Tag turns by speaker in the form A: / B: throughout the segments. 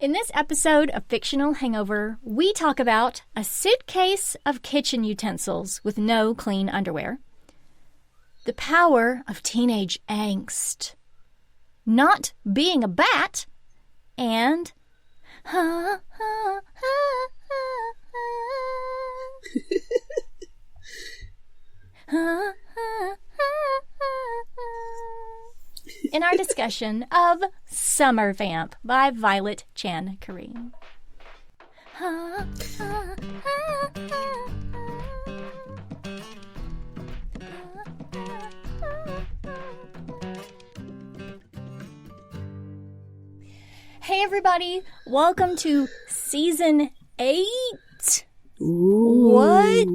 A: In this episode of Fictional Hangover, we talk about a suitcase of kitchen utensils with no clean underwear, the power of teenage angst, not being a bat, and in our discussion of Summer Vamp by Violet Chan Karim. Hey everybody, welcome to Season 8. What?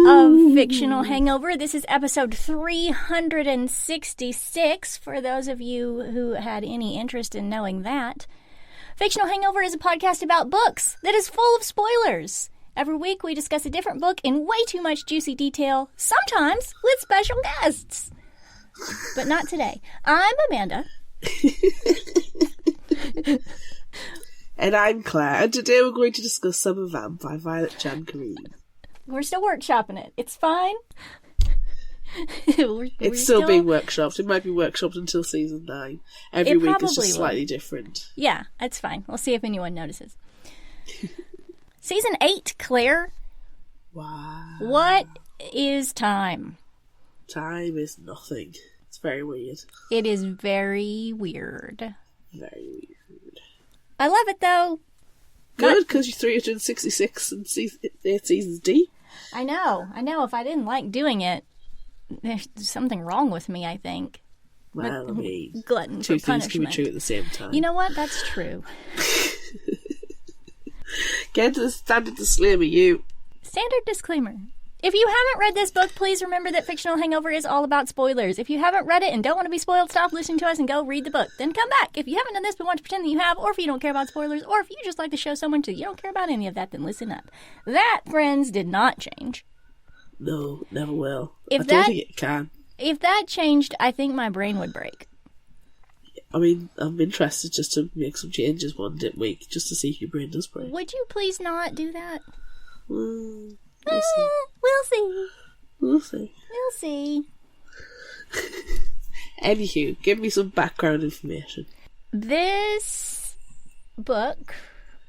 A: Of Fictional Hangover. This is episode 366, for those of you who had any interest in knowing that. Fictional Hangover is a podcast about books that is full of spoilers. Every week we discuss a different book in way too much juicy detail, sometimes with special guests. But not today. I'm Amanda.
B: And I'm Claire, and today we're going to discuss Summer Vamp by Violet Chan Karim.
A: We're still workshopping it. It's fine.
B: It's still being workshopped. It might be workshopped until season 9. Every week is just slightly different.
A: Yeah, it's fine. We'll see if anyone notices. Season 8, Claire.
B: Wow.
A: What is time?
B: Time is nothing. It's very weird.
A: It is very weird.
B: Very weird.
A: I love it, though.
B: Good, because you're 366 and 8 seasons deep.
A: I know. If I didn't like doing it, there's something wrong with me, I think.
B: Well, I mean,
A: glutton
B: two
A: for punishment.
B: things can be true at the same time.
A: You know what? That's true.
B: Get to the standard disclaimer, you.
A: Standard disclaimer. If you haven't read this book, please remember that Fictional Hangover is all about spoilers. If you haven't read it and don't want to be spoiled, stop listening to us and go read the book. Then come back. If you haven't done this but want to pretend that you have, or if you don't care about spoilers, or if you just like to show someone you don't care about any of that, then listen up. That, friends, did not change.
B: No, never will. I don't think it can.
A: If that changed, I think my brain would break.
B: I mean, I'm interested just to make some changes one week, just to see if your brain does break.
A: Would you please not do that?
B: We'll see.
A: We'll see.
B: We'll see.
A: We'll see.
B: Anywho, give me some background information.
A: This book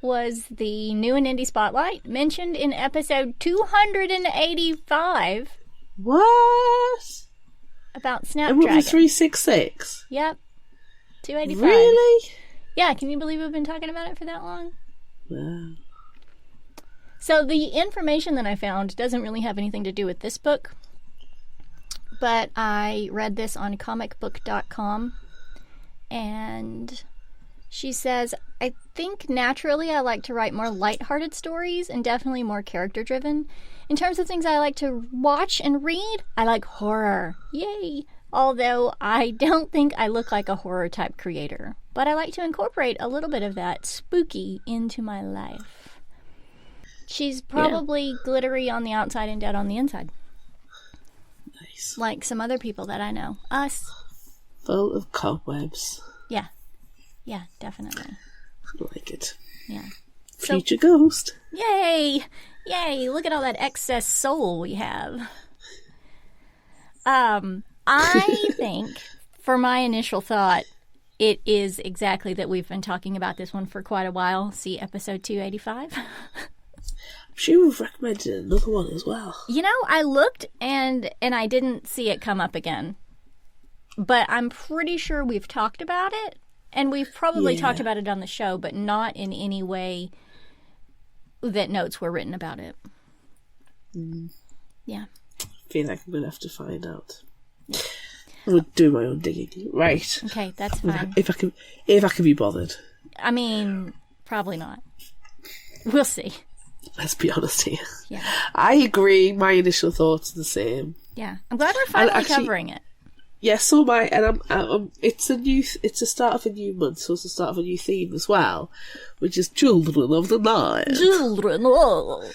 A: was the new and indie spotlight mentioned in episode 285.
B: What?
A: About Snapdragon.
B: And what was 366?
A: Yep. 285.
B: Really?
A: Yeah, can you believe we've been talking about it for that long?
B: Wow.
A: So the information that I found doesn't really have anything to do with this book, but I read this on comicbook.com, and she says, I think naturally I like to write more lighthearted stories and definitely more character-driven. In terms of things I like to watch and read, I like horror. Yay! Although I don't think I look like a horror-type creator, but I like to incorporate a little bit of that spooky into my life. She's probably glittery on the outside and dead on the inside.
B: Nice.
A: Like some other people that I know. Us.
B: Full of cobwebs.
A: Yeah. Yeah, definitely.
B: I like it.
A: Yeah.
B: Future ghost.
A: Yay! Yay! Look at all that excess soul we have. I think, for my initial thought, it is exactly that we've been talking about this one for quite a while. See episode 285.
B: She would have recommended another one as well.
A: You know, I looked and I didn't see it come up again. But I'm pretty sure we've talked about it. And we've probably talked about it on the show, but not in any way that notes were written about it. Yeah.
B: I feel like I'm going to have to find out. Yeah. I'm going to do my own digging. Right.
A: Okay, that's fine.
B: If I can be bothered.
A: I mean, probably not. We'll see.
B: Let's be honest here.
A: Yeah.
B: I agree. My initial thoughts are the same.
A: Yeah. I'm glad we're finally covering it.
B: Yes, so am I. And it's a start of a new month, so it's the start of a new theme as well, which is Children of the Night.
A: Children. Oh.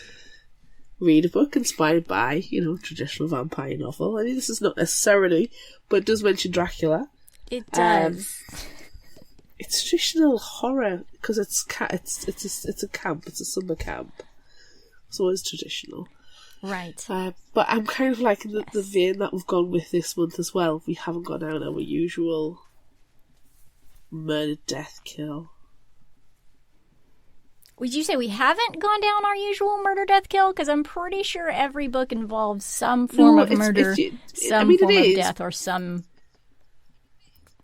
B: Read a book inspired by, traditional vampire novel. I mean, this is not necessarily, but it does mention Dracula.
A: It does.
B: It's traditional horror because it's a camp. It's a summer camp. So it's traditional.
A: Right.
B: But I'm kind of like in the vein that we've gone with this month as well. We haven't gone down our usual murder, death, kill.
A: Would you say we haven't gone down our usual murder, death, kill? Because I'm pretty sure every book involves some form of murder, some form of death, or some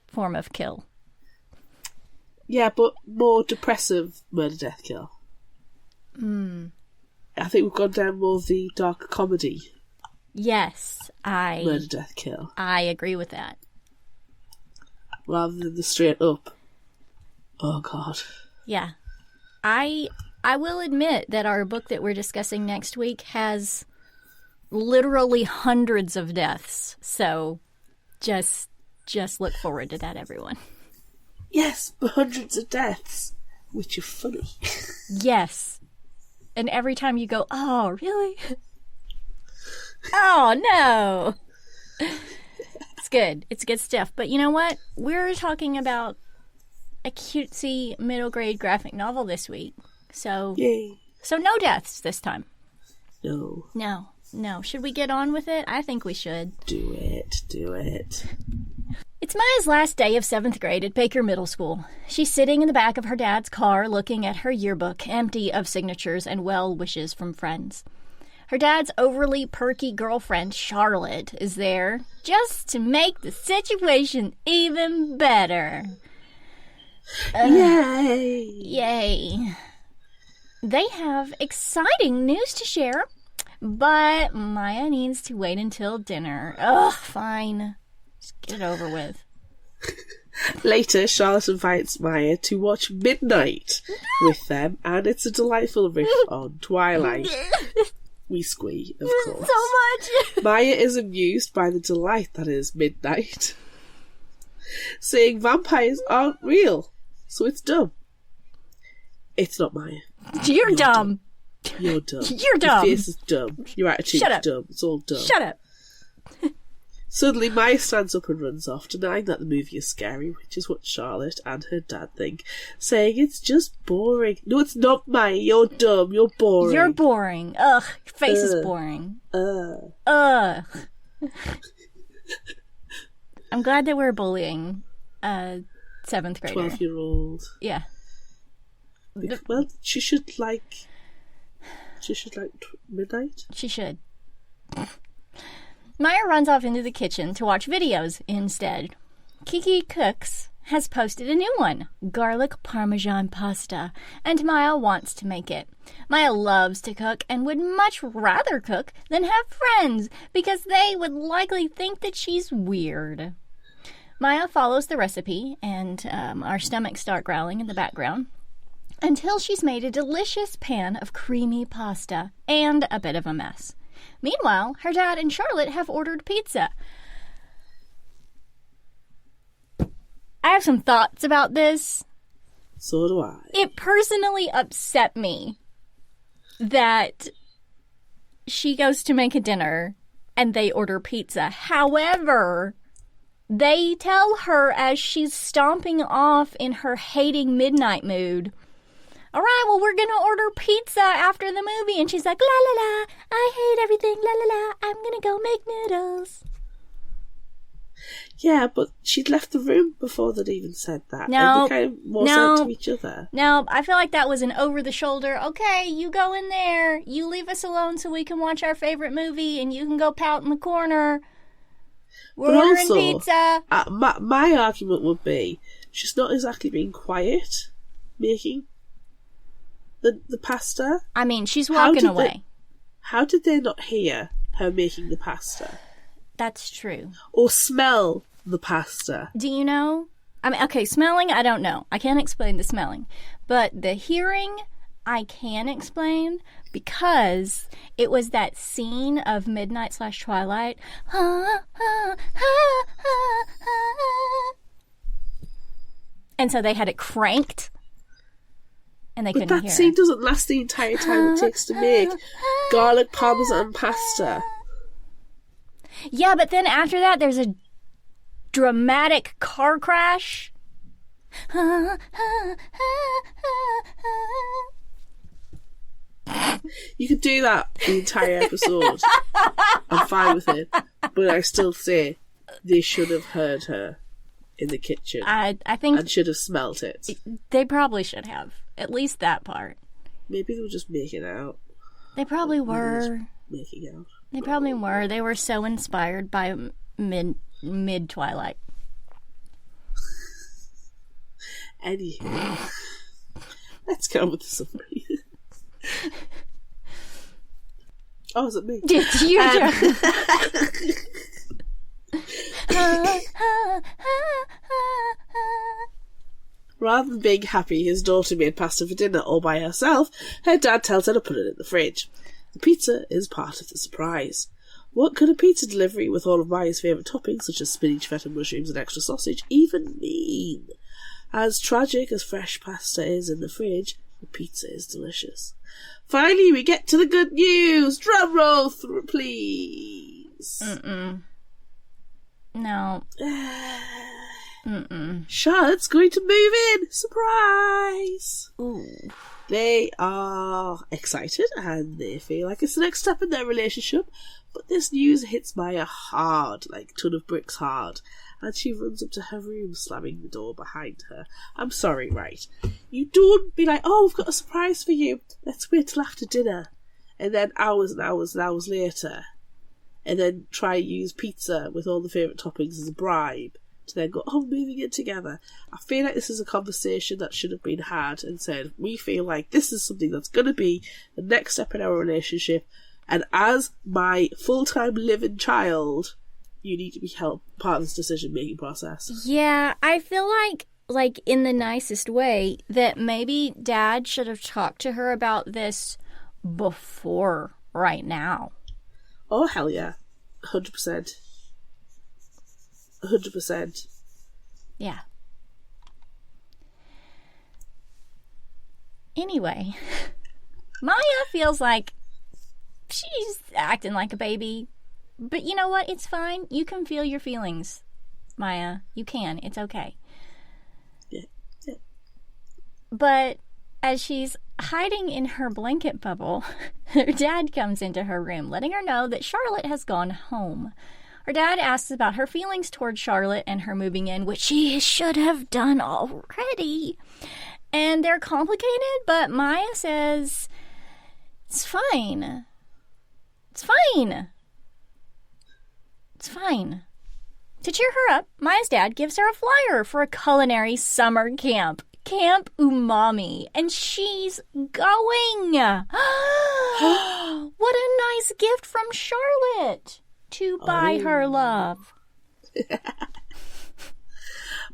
A: form of kill.
B: Yeah, but more depressive murder, death, kill. I think we've gone down more of the dark comedy.
A: Yes,
B: murder, death, kill.
A: I agree with that.
B: Rather than the straight up. Oh God.
A: Yeah. I will admit that our book that we're discussing next week has literally hundreds of deaths. So just look forward to that, everyone.
B: Yes, but hundreds of deaths, which are funny.
A: Yes. And every time you go, oh, really? Oh, no. It's good. It's good stuff. But you know what? We're talking about a cutesy middle grade graphic novel this week. So,
B: yay.
A: So no deaths this time.
B: No.
A: No. Should we get on with it? I think we should.
B: Do it.
A: It's Maya's last day of 7th grade at Baker Middle School. She's sitting in the back of her dad's car looking at her yearbook, empty of signatures and well wishes from friends. Her dad's overly perky girlfriend, Charlotte, is there just to make the situation even better. Yay. They have exciting news to share, but Maya needs to wait until dinner. Ugh, fine. Just get it over with.
B: Later, Charlotte invites Maya to watch Midnight with them, and it's a delightful riff on Twilight. We squee, of course.
A: So much!
B: Maya is amused by the delight that is Midnight, saying vampires aren't real, so it's dumb. It's not Maya.
A: You're dumb.
B: You're dumb.
A: You're dumb.
B: Your face is dumb. Your attitude is dumb. It's all dumb.
A: Shut up.
B: Suddenly, Maya stands up and runs off, denying that the movie is scary, which is what Charlotte and her dad think, saying it's just boring. No, it's not, Maya. You're dumb. You're boring.
A: You're boring. Ugh. Your face is boring. Ugh. I'm glad that we're bullying a 7th grader.
B: 12-year-old.
A: Yeah.
B: Well, she should like Midnight.
A: She should. Maya runs off into the kitchen to watch videos instead. Kiki Cooks has posted a new one, garlic parmesan pasta, and Maya wants to make it. Maya loves to cook and would much rather cook than have friends because they would likely think that she's weird. Maya follows the recipe, and our stomachs start growling in the background, until she's made a delicious pan of creamy pasta and a bit of a mess. Meanwhile, her dad and Charlotte have ordered pizza. I have some thoughts about this.
B: So do I.
A: It personally upset me that she goes to make a dinner and they order pizza. However, they tell her as she's stomping off in her hating midnight mood, all right, well, we're going to order pizza after the movie. And she's like, la, la, la, I hate everything, la, la, la, I'm going to go make noodles.
B: Yeah, but she'd left the room before they'd even said that.
A: No,
B: they kind of more said to each other.
A: No, I feel like that was an over-the-shoulder, okay, you go in there, you leave us alone so we can watch our favorite movie, and you can go pout in the corner. We're ordering pizza.
B: My argument would be, she's not exactly being quiet making the pasta.
A: I mean, she's walking away.
B: How did they not hear her making the pasta?
A: That's true.
B: Or smell the pasta?
A: Do you know? I mean, okay, smelling, I don't know. I can't explain the smelling. But the hearing, I can explain because it was that scene of Midnight/Twilight. And so they had it cranked. And they couldn't hear.
B: But that scene doesn't last the entire time it takes to make garlic parmesan pasta.
A: Yeah, but then after that, there's a dramatic car crash.
B: You could do that the entire episode. I'm fine with it. But I still say they should have heard her in the kitchen.
A: I think...
B: And should have smelt it.
A: They probably should have. At least that part.
B: Maybe they were just making out.
A: They probably were.
B: Making out.
A: They probably were. They were so inspired by mid-Twilight.
B: Anywho, let's go with the summary. Oh, is it me?
A: It's your turn.
B: Rather than being happy his daughter made pasta for dinner all by herself, her dad tells her to put it in the fridge. The pizza is part of the surprise. What could a pizza delivery with all of Maya's favourite toppings, such as spinach, feta, mushrooms and extra sausage, even mean? As tragic as fresh pasta is in the fridge, the pizza is delicious. Finally, we get to the good news! Drum roll through, please!
A: No.
B: Charlotte's going to move in! Surprise!
A: Ooh.
B: They are excited and they feel like it's the next step in their relationship, but this news hits Maya hard, like ton of bricks hard, and she runs up to her room, slamming the door behind her. I'm sorry, right? You don't be like, oh, we've got a surprise for you. Let's wait till after dinner. And then hours and hours and hours later, and then try and use pizza with all the favourite toppings as a bribe to then go, oh, moving in together. I feel like this is a conversation that should have been had and said, we feel like this is something that's going to be the next step in our relationship, and as my full-time living child, you need to be held part of this decision-making process.
A: Yeah, I feel like in the nicest way, that maybe Dad should have talked to her about this before right now.
B: Oh, hell yeah. 100%. 100%.
A: Yeah. Anyway, Maya feels like she's acting like a baby. But you know what? It's fine. You can feel your feelings, Maya. You can. It's okay.
B: Yeah.
A: But as she's hiding in her blanket bubble, her dad comes into her room, letting her know that Charlotte has gone home. Her dad asks about her feelings toward Charlotte and her moving in, which she should have done already. And they're complicated, but Maya says, it's fine. It's fine. It's fine. To cheer her up, Maya's dad gives her a flyer for a culinary summer camp. Camp Umami. And she's going. What a nice gift from Charlotte to buy her love.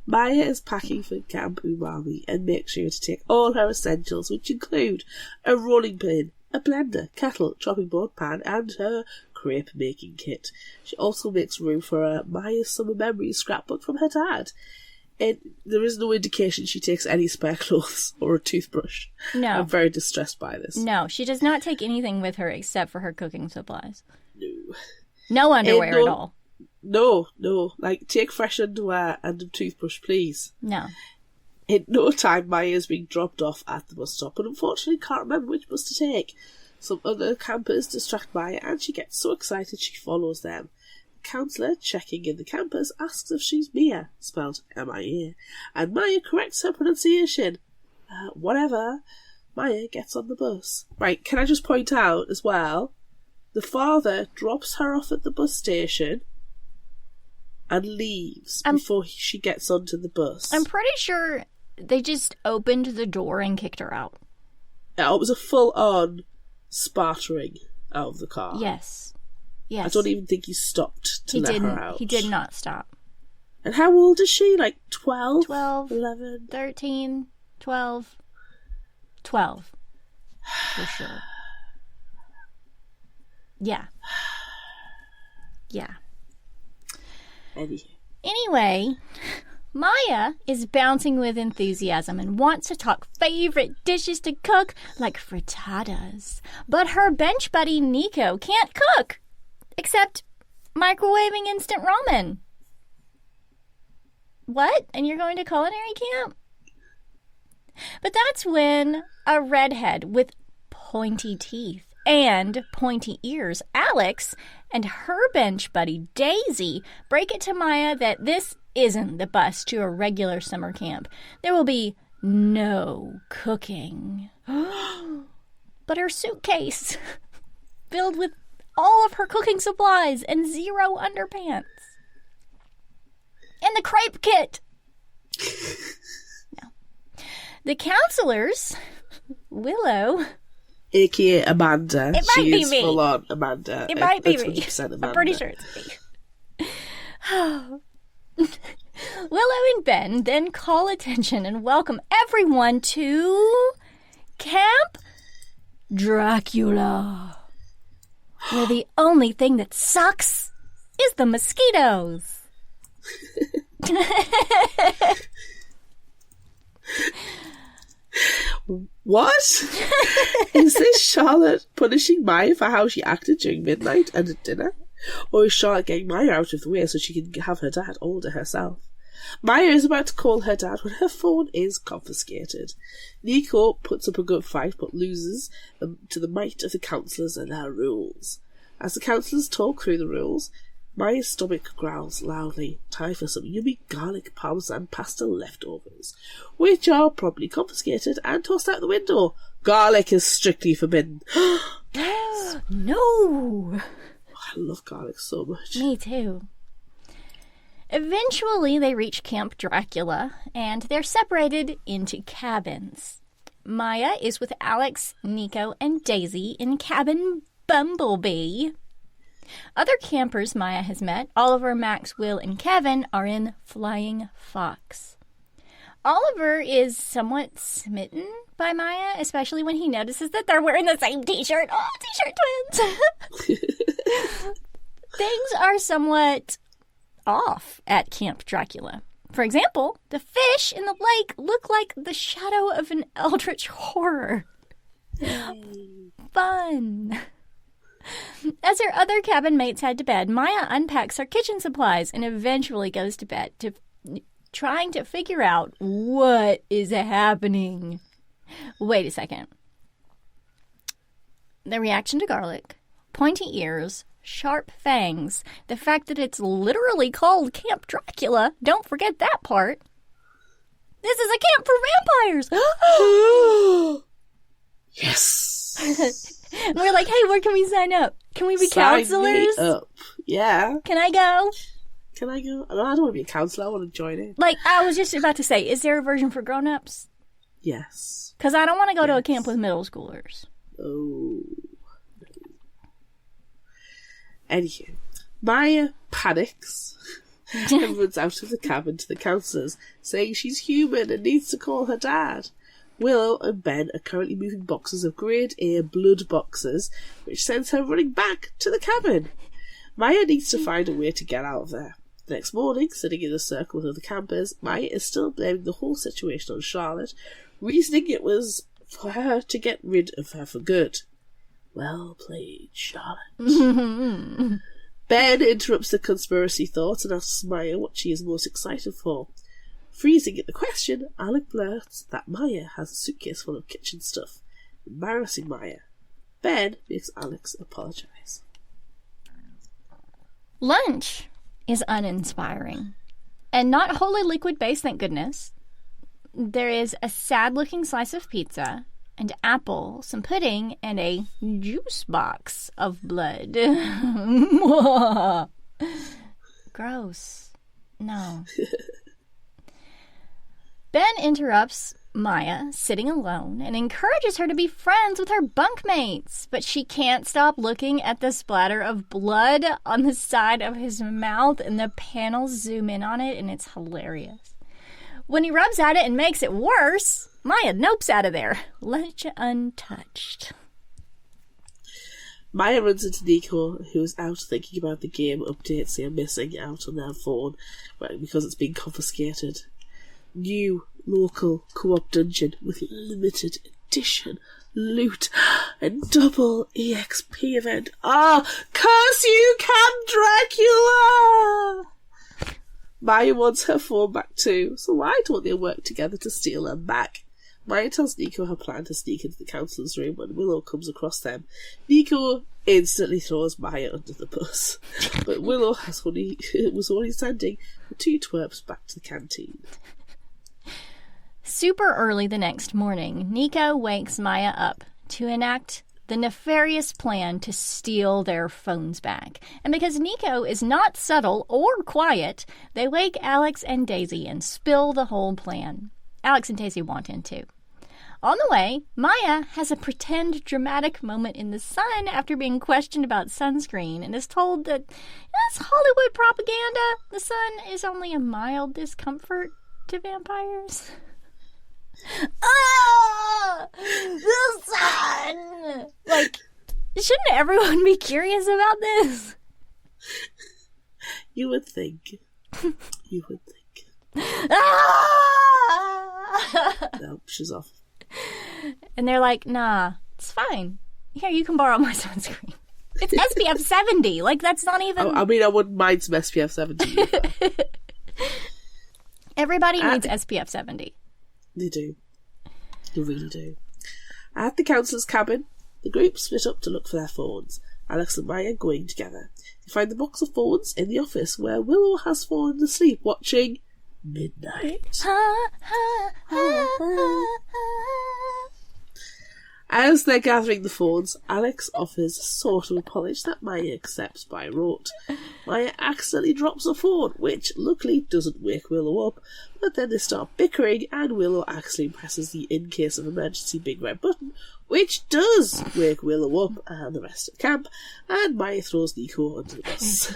B: Maya is packing for Camp Umami and makes sure to take all her essentials, which include a rolling pin, a blender, kettle, chopping board, pan, and her crepe making kit. She also makes room for a Maya's Summer Memories scrapbook from her dad. And there is no indication she takes any spare clothes or a toothbrush.
A: No.
B: I'm very distressed by this.
A: No, she does not take anything with her except for her cooking supplies.
B: No.
A: No underwear at all.
B: No. Like, take fresh underwear and a toothbrush, please.
A: No.
B: In no time, Maya is being dropped off at the bus stop, but unfortunately can't remember which bus to take. Some other campers distract Maya, and she gets so excited she follows them. The counsellor, checking in the campers, asks if she's Mia, spelled M-I-A, and Maya corrects her pronunciation. Whatever. Maya gets on the bus. Right, can I just point out as well, the father drops her off at the bus station and leaves before she gets onto the bus.
A: I'm pretty sure they just opened the door and kicked her out.
B: Yeah, it was a full-on spartering out of the car.
A: Yes.
B: I don't even think he stopped to let her out.
A: He did not stop.
B: And how old is she? Like 12?
A: 12.
B: 11?
A: 13. 12. 12. For sure. Yeah. Yeah. Anyway, Maya is bouncing with enthusiasm and wants to talk favorite dishes to cook, like frittatas. But her bench buddy Nico can't cook, except microwaving instant ramen. What? And you're going to culinary camp? But that's when a redhead with pointy teeth and pointy ears, Alex, and her bench buddy, Daisy, break it to Maya that this isn't the bus to a regular summer camp. There will be no cooking. But her suitcase, filled with all of her cooking supplies and 0 underpants. And the crepe kit. No. The counselors, Willow,
B: a.k.a. Amanda.
A: It might be me.
B: Full on Amanda.
A: It might be me.
B: Amanda.
A: I'm pretty sure it's me. Willow and Ben then call attention and welcome everyone to Camp Dracula, where the only thing that sucks is the mosquitoes.
B: What? Is this Charlotte punishing Maya for how she acted during midnight and at dinner? Or is Charlotte getting Maya out of the way so she can have her dad all to herself? Maya is about to call her dad when her phone is confiscated. Nico puts up a good fight but loses to the might of the counsellors and their rules. As the counsellors talk through the rules, Maya's stomach growls loudly, time for some yummy garlic parmesan pasta leftovers, which are promptly confiscated and tossed out the window. Garlic is strictly forbidden.
A: No!
B: I love garlic so much.
A: Me too. Eventually, they reach Camp Dracula, and they're separated into cabins. Maya is with Alex, Nico, and Daisy in cabin Bumblebee. Other campers Maya has met, Oliver, Max, Will, and Kevin, are in Flying Fox. Oliver is somewhat smitten by Maya, especially when he notices that they're wearing the same t-shirt. Oh, t-shirt twins! Things are somewhat off at Camp Dracula. For example, the fish in the lake look like the shadow of an eldritch horror. Fun! As her other cabin mates head to bed, Maya unpacks her kitchen supplies and eventually goes to bed, trying to figure out what is happening. Wait a second. The reaction to garlic, pointy ears, sharp fangs, the fact that it's literally called Camp Dracula, don't forget that part. This is a camp for vampires!
B: Yes!
A: And we're like, hey, where can we sign up? Can we be counselors?
B: Sign me up. Yeah.
A: Can I go?
B: Can I go? I don't want to be a counselor. I want to join it.
A: Like, I was just about to say, is there a version for grown-ups?
B: Yes.
A: Because I don't want to go to a camp with middle schoolers.
B: Oh. Anywho, Maya panics and runs out of the cabin to the counsellors, saying she's human and needs to call her dad. Willow and Ben are currently moving boxes of grade A blood boxes, which sends her running back to the cabin. Maya needs to find a way to get out of there. The next morning, sitting in a circle with other campers, Maya is still blaming the whole situation on Charlotte, reasoning it was for her to get rid of her for good. Well played, Charlotte. Ben interrupts the conspiracy thoughts and asks Maya what she is most excited for. Freezing at the question, Alec blurts that Maya has a suitcase full of kitchen stuff, embarrassing Maya. Ben makes Alex apologise.
A: Lunch is uninspiring. And not wholly liquid-based, thank goodness. There is a sad-looking slice of pizza, and apple, some pudding, and a juice box of blood. Gross. No. Ben interrupts Maya, sitting alone, and encourages her to be friends with her bunkmates. But she can't stop looking at the splatter of blood on the side of his mouth, and the panels zoom in on it, and it's hilarious. When he rubs at it and makes it worse, Maya nopes out of there. Lunch untouched.
B: Maya runs into Nico, who is out thinking about the game updates they are missing out on their phone because it's been confiscated. New local co-op dungeon with limited edition loot and double EXP event. Curse you, Camp Dracula! Maya wants her phone back too, so why don't they work together to steal her back? Maya tells Nico her plan to sneak into the counsellor's room when Willow comes across them. Nico instantly throws Maya under the bus, but Willow was only sending the two twerps back to the canteen.
A: Super early the next morning, Nico wakes Maya up to enact the nefarious plan to steal their phones back. And because Nico is not subtle or quiet, they wake Alex and Daisy and spill the whole plan. Alex and Daisy want in too. On the way, Maya has a pretend dramatic moment in the sun after being questioned about sunscreen and is told that it's Hollywood propaganda. The sun is only a mild discomfort to vampires. Ah! The sun! Like, shouldn't everyone be curious about this?
B: You would think. You would think.
A: Ah!
B: No, she's off.
A: And they're like, nah, it's fine. Here, you can borrow my sunscreen. It's SPF 70. Like, that's not even...
B: I mean, I wouldn't mind some SPF 70.
A: Everybody needs SPF 70.
B: They do. They really do. At the counsellor's cabin, the group split up to look for their phones. Alex and Maya going together. They find the box of phones in the office where Willow has fallen asleep watching Midnight. As they're gathering the phones, Alex offers a sort of apology that Maya accepts by rote. Maya accidentally drops a phone, which luckily doesn't wake Willow up, but then they start bickering and Willow accidentally presses the in case of emergency big red button, which does wake Willow up and the rest of camp, and Maya throws Nico under the bus.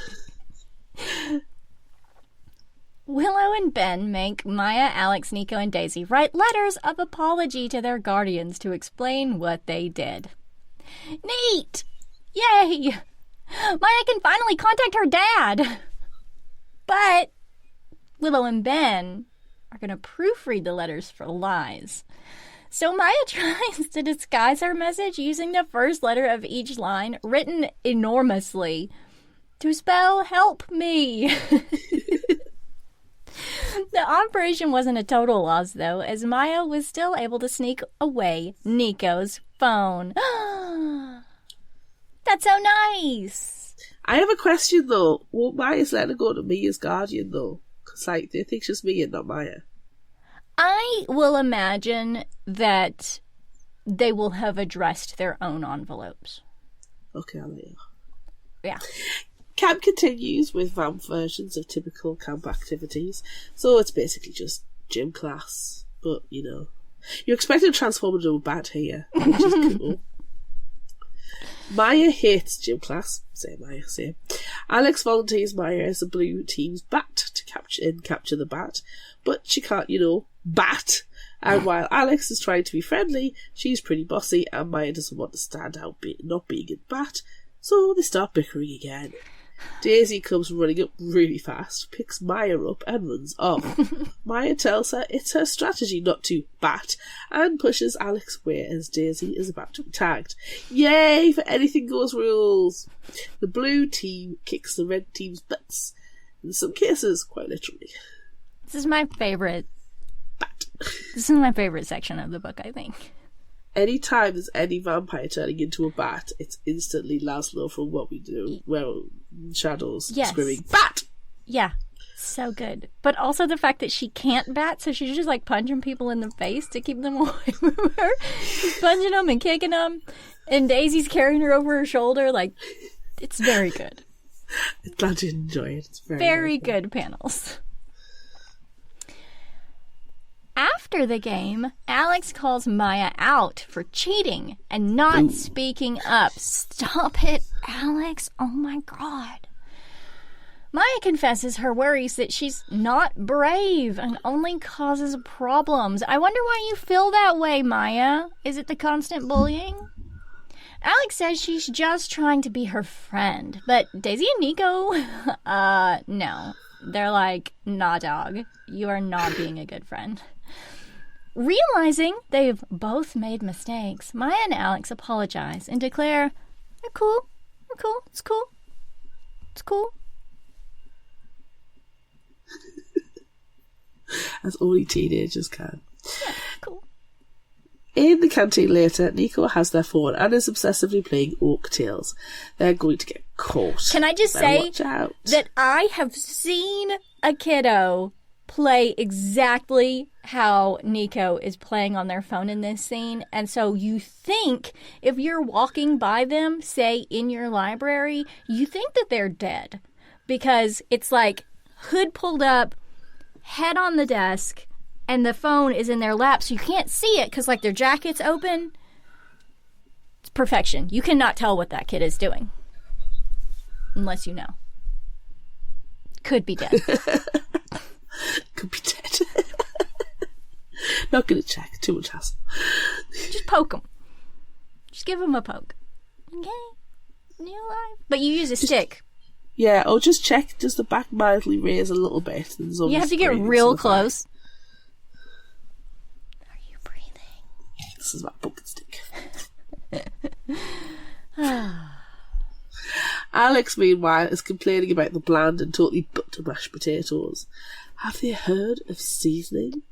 A: Willow and Ben make Maya, Alex, Nico, and Daisy write letters of apology to their guardians to explain what they did. Neat! Yay! Maya can finally contact her dad! But Willow and Ben are going to proofread the letters for lies. So Maya tries to disguise her message using the first letter of each line, written enormously, to spell help me. The operation wasn't a total loss, though, as Maya was still able to sneak away Nico's phone. That's so nice!
B: I have a question, though. Won't Maya's let her go to me as guardian, though? Because, like, they think she's me and not Maya.
A: I will imagine that they will have addressed their own envelopes.
B: Okay, I'll let you.
A: Yeah.
B: Camp continues with vamp versions of typical camp activities, so it's basically just gym class, but, you know, you're expected to transform into a bat here, which is cool. Maya hates gym class. Say Maya, say. Alex volunteers Maya as the blue team's bat to capture the bat, but she can't, you know, bat. And while Alex is trying to be friendly, she's pretty bossy, and Maya doesn't want to stand out not being a bat, so they start bickering again. Daisy comes running up really fast, picks Maya up and runs off. Maya tells her it's her strategy not to bat and pushes Alex away as Daisy is about to be tagged. Yay for anything goes rules! The blue team kicks the red team's butts. In some cases, quite literally.
A: This is my favorite.
B: Bat.
A: This is my favorite section of the book, I think.
B: Anytime there's any vampire turning into a bat, it's instantly Laszlo from What We Do. Well, Shadows screaming, bat!
A: Yeah, so good. But also the fact that she can't bat, so she's just like punching people in the face to keep them away from her. She's punching them and kicking them, and Daisy's carrying her over her shoulder. Like, it's very good.
B: I'm glad you enjoy it. It's
A: very good panels. After the game, Alex calls Maya out for cheating and not speaking up. Stop it, Alex. Oh my God. Maya confesses her worries that she's not brave and only causes problems. I wonder why you feel that way, Maya. Is it the constant bullying? Alex says she's just trying to be her friend, but Daisy and Nico, no. They're like, nah, dog. You are not being a good friend. Realizing they've both made mistakes, Maya and Alex apologize and declare, we're cool, it's cool.
B: As only teenagers can.
A: Yeah, cool.
B: In the canteen later, Nico has their phone and is obsessively playing Oak Tales. They're going to get caught.
A: Can I just say that I have seen a kiddo play exactly how Nico is playing on their phone in this scene. And so you think if you're walking by them, say in your library, you think that they're dead. Because it's like hood pulled up, head on the desk, and the phone is in their lap, so you can't see it because, like, their jacket's open. It's perfection. You cannot tell what that kid is doing. Unless you know. Could be dead.
B: Could be dead. Not gonna check. Too much hassle.
A: Just poke them. Just give them a poke. Okay. New life. But you use a stick.
B: Yeah, or just check. Does the back mildly raise a little bit?
A: You have to get real close.
B: This is my poking stick. Alex, meanwhile, is complaining about the bland and totally butter mashed potatoes. Have they heard of seasoning?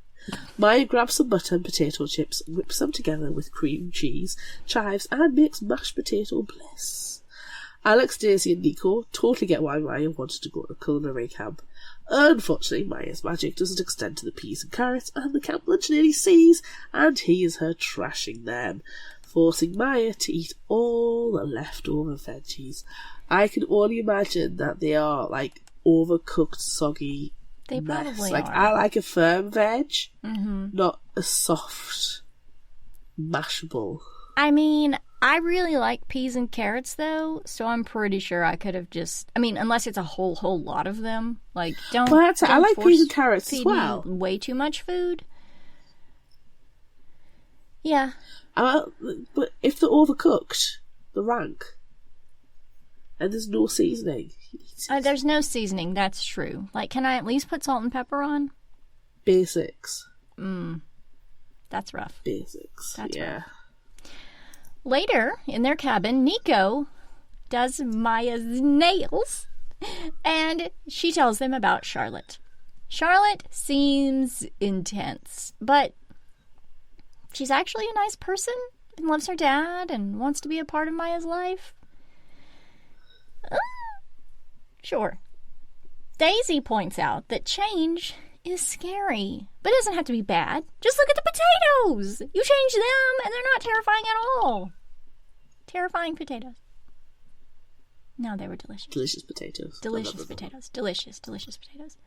B: Maya grabs some butter and potato chips, whips them together with cream cheese, chives, and makes mashed potato bliss. Alex, Daisy, and Nico totally get why Maya wanted to go to a culinary camp. Unfortunately, Maya's magic doesn't extend to the peas and carrots, and the camp lunch lady sees and hears her trashing them, forcing Maya to eat all the leftover veggies. I can only imagine that they are, like, overcooked, soggy
A: They
B: mess.
A: probably
B: Like,
A: are.
B: I like a firm veg, not a soft, mashable.
A: I mean, I really like peas and carrots, though, so I'm pretty sure I could have just... I mean, unless it's a whole lot of them. Like, don't
B: I like peas and carrots as
A: feed
B: well.
A: me way too much food. Yeah.
B: But if they're overcooked, the rank, and there's no seasoning.
A: There's no seasoning, that's true. Like, can I at least put salt and pepper on?
B: Basics.
A: That's rough.
B: Basics.
A: That's
B: yeah.
A: rough. Later, in their cabin, Nico does Maya's nails, and she tells them about Charlotte. Charlotte seems intense, but she's actually a nice person and loves her dad and wants to be a part of Maya's life. Sure. Daisy points out that change is scary, but it doesn't have to be bad. Just look at the potatoes. You change them, and they're not terrifying at all. Terrifying potatoes. No, they were delicious.
B: Delicious potatoes.
A: Delicious potatoes. Delicious potatoes.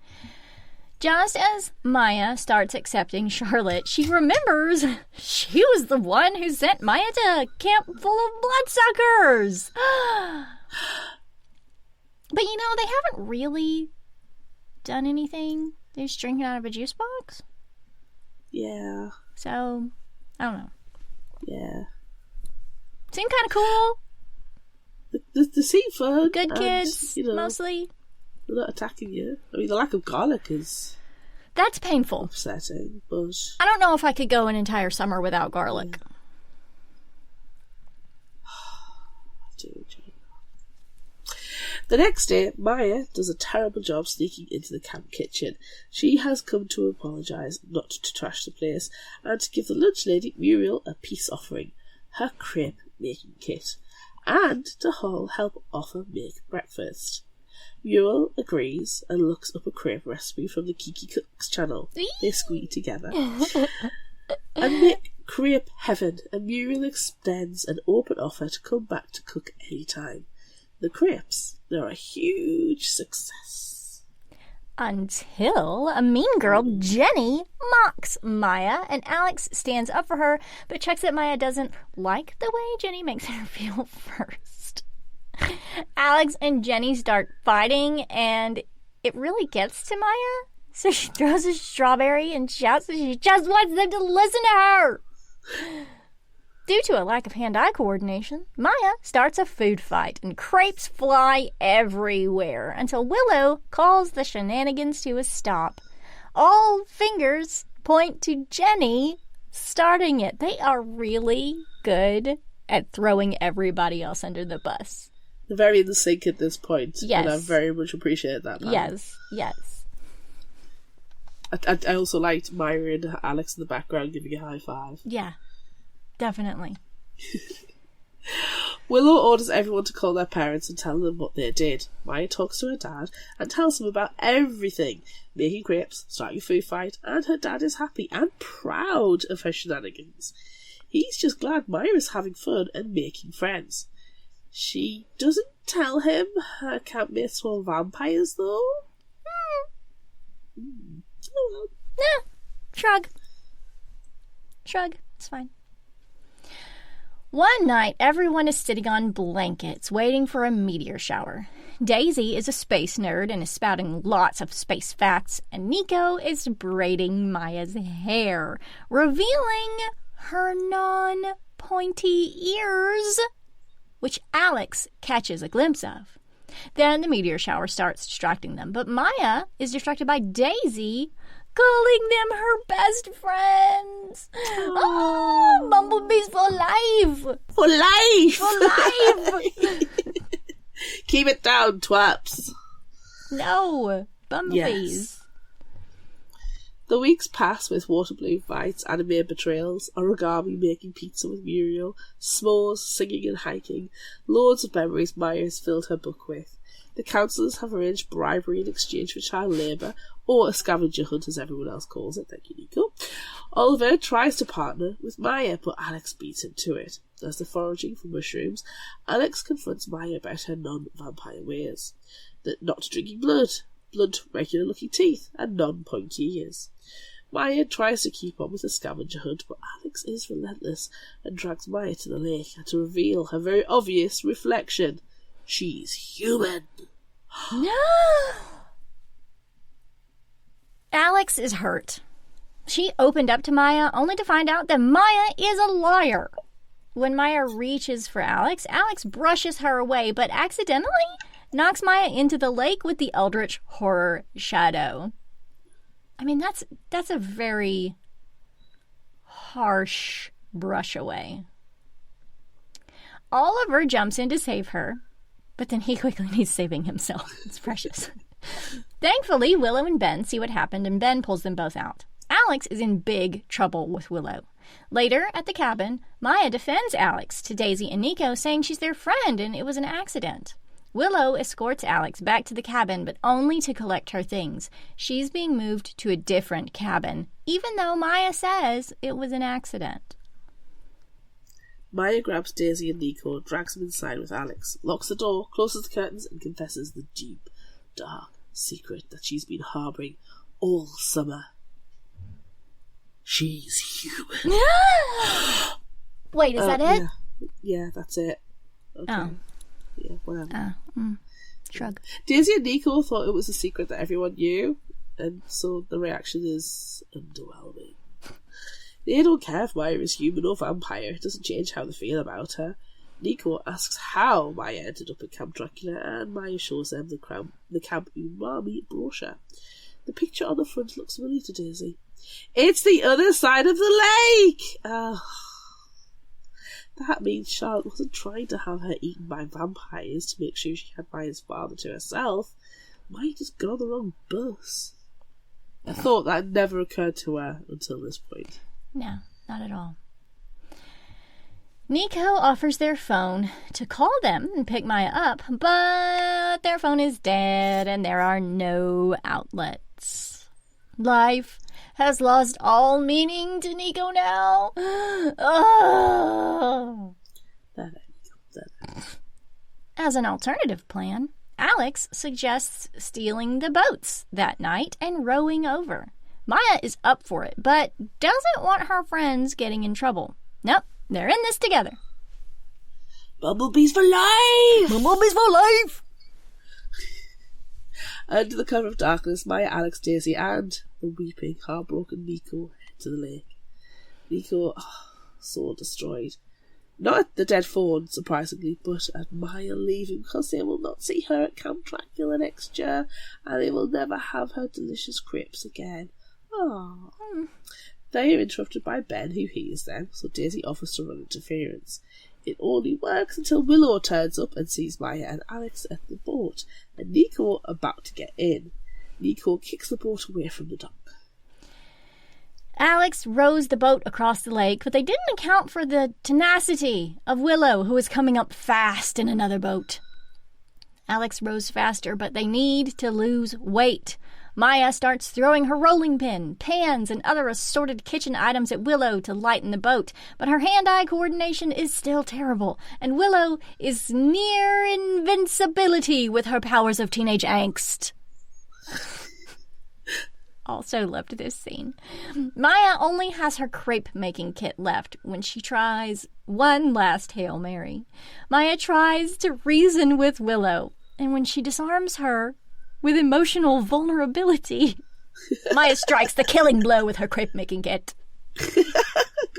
A: Just as Maya starts accepting Charlotte, she remembers she was the one who sent Maya to a camp full of bloodsuckers. But you know, they haven't really done anything. They're just drinking out of a juice box.
B: Yeah.
A: So, I don't know.
B: Yeah.
A: Seem kind of cool.
B: They seem fun.
A: Good kids,
B: and,
A: mostly.
B: They're not attacking you. I mean, the lack of garlic is
A: That's painful.
B: upsetting, but...
A: I don't know if I could go an entire summer without garlic.
B: The next day, Maya does a terrible job sneaking into the camp kitchen. She has come to apologise, not to trash the place, and to give the lunch lady, Muriel, a peace offering, her crepe making kit, and to help offer make breakfast. Muriel agrees and looks up a crepe recipe from the Kiki Cooks channel. They squeeze together and make crepe heaven, and Muriel extends an open offer to come back to cook anytime. The crepes, they're a huge success.
A: Until a mean girl, Jenny, mocks Maya, and Alex stands up for her, but checks that Maya doesn't like the way Jenny makes her feel first. Alex and Jenny start fighting, and it really gets to Maya, so she throws a strawberry and shouts that she just wants them to listen to her. Due to a lack of hand-eye coordination, Maya starts a food fight, and crepes fly everywhere until Willow calls the shenanigans to a stop. All fingers point to Jenny starting it. They are really good at throwing everybody else under the bus.
B: They're very in the sync at this point,
A: Yes.
B: and I very much appreciate that.
A: Yes.
B: I also liked Myra and Alex in the background giving a high five.
A: Yeah. Definitely.
B: Willow orders everyone to call their parents and tell them what they did. Maya talks to her dad and tells him about everything. Making crepes, starting a food fight, and her dad is happy and proud of her shenanigans. He's just glad Maya is having fun and making friends. She doesn't tell him her campmates were vampires, though. Oh well.
A: Nah. Shrug. It's fine. One night, everyone is sitting on blankets, waiting for a meteor shower. Daisy is a space nerd and is spouting lots of space facts, and Nico is braiding Maya's hair, revealing her non-pointy ears, which Alex catches a glimpse of. Then the meteor shower starts distracting them, but Maya is distracted by Daisy calling them her best friends. Oh, bumblebees for life.
B: For life!
A: For life!
B: Keep it down, twaps.
A: No, bumblebees.
B: Yes. The weeks pass with water balloon fights, anime betrayals, origami, making pizza with Muriel, s'mores, singing and hiking. Loads of memories Maya has filled her book with. The counsellors have arranged bribery in exchange for child labour, or a scavenger hunt as everyone else calls it. Thank you, Nico. Oliver tries to partner with Maya, but Alex beats him to it. As they're foraging for mushrooms, Alex confronts Maya about her non-vampire ways. Not drinking blood, regular-looking teeth, and non-pointy ears. Maya tries to keep on with the scavenger hunt, but Alex is relentless and drags Maya to the lake and to reveal her very obvious reflection. She's human.
A: No! Alex is hurt. She opened up to Maya only to find out that Maya is a liar. When Maya reaches for Alex, Alex brushes her away, but accidentally knocks Maya into the lake with the eldritch horror shadow. I mean, that's a very harsh brush away. Oliver jumps in to save her, but then he quickly needs saving himself. It's precious. Thankfully, Willow and Ben see what happened, and Ben pulls them both out. Alex is in big trouble with Willow. Later, at the cabin, Maya defends Alex to Daisy and Nico, saying she's their friend and it was an accident. Willow escorts Alex back to the cabin, but only to collect her things. She's being moved to a different cabin, even though Maya says it was an accident.
B: Maya grabs Daisy and Nico, drags them inside with Alex, locks the door, closes the curtains, and confesses the deep, dark secret that she's been harbouring all summer. She's human.
A: Wait, is that it?
B: Yeah, that's it. Okay.
A: Oh.
B: Yeah, whatever.
A: Shrug.
B: Daisy and Nico thought it was a secret that everyone knew, and so the reaction is underwhelming. They don't care if Maya is human or vampire. It doesn't change how they feel about her. Nico asks how Maya ended up at Camp Dracula, and Maya shows them the Camp Umami brochure. The picture on the front looks familiar to Daisy. It's the other side of the lake! That means Charlotte wasn't trying to have her eaten by vampires to make sure she had Maya's father to herself. Maya just got on the wrong bus. I thought that never occurred to her until this point.
A: No, not at all. Nico offers their phone to call them and pick Maya up, but their phone is dead and there are no outlets. Life has lost all meaning to Nico now. Oh. As an alternative plan, Alex suggests stealing the boats that night and rowing over. Maya is up for it, but doesn't want her friends getting in trouble. Nope, they're in this together.
B: Bumblebees for life!
A: Bumblebees for life!
B: Under the cover of darkness, Maya, Alex, Daisy, and the weeping, heartbroken Nico head to the lake. Nico, so destroyed. Not at the dead phone, surprisingly, but at Maya leaving, because they will not see her at Camp Dracula next year, and they will never have her delicious crepes again. They are interrupted by Ben, who hears them, so Daisy offers to run interference. It only works until Willow turns up and sees Maya and Alex at the boat, and Nico about to get in. Nico kicks the boat away from the dock.
A: Alex rows the boat across the lake, but they didn't account for the tenacity of Willow, who was coming up fast in another boat. Alex rows faster, but they need to lose weight. Maya starts throwing her rolling pin, pans, and other assorted kitchen items at Willow to lighten the boat, but her hand-eye coordination is still terrible, and Willow is near invincibility with her powers of teenage angst. Also loved this scene. Maya only has her crepe-making kit left when she tries one last Hail Mary. Maya tries to reason with Willow, and when she disarms her with emotional vulnerability, Maya strikes the killing blow with her crepe-making kit.
B: God,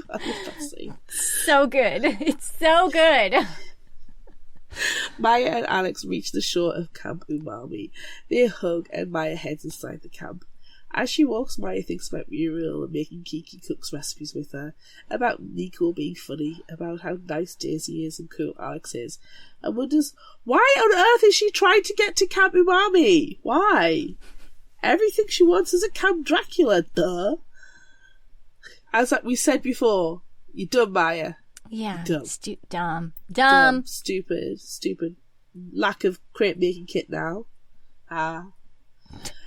B: that scene.
A: So good. It's so good.
B: Maya and Alex reach the shore of Camp Umami. They hug and Maya heads inside the camp. As she walks, Maya thinks about Muriel and making Kiki cooks recipes with her, about Nico being funny, about how nice Daisy is and cool Alex is, and wonders, why on earth is she trying to get to Camp Umami? Why? Everything she wants is a Camp Dracula, duh. As we said before, you're dumb, Maya.
A: Yeah.
B: Dumb.
A: Dumb.
B: Stupid. Lack of crepe making kit now.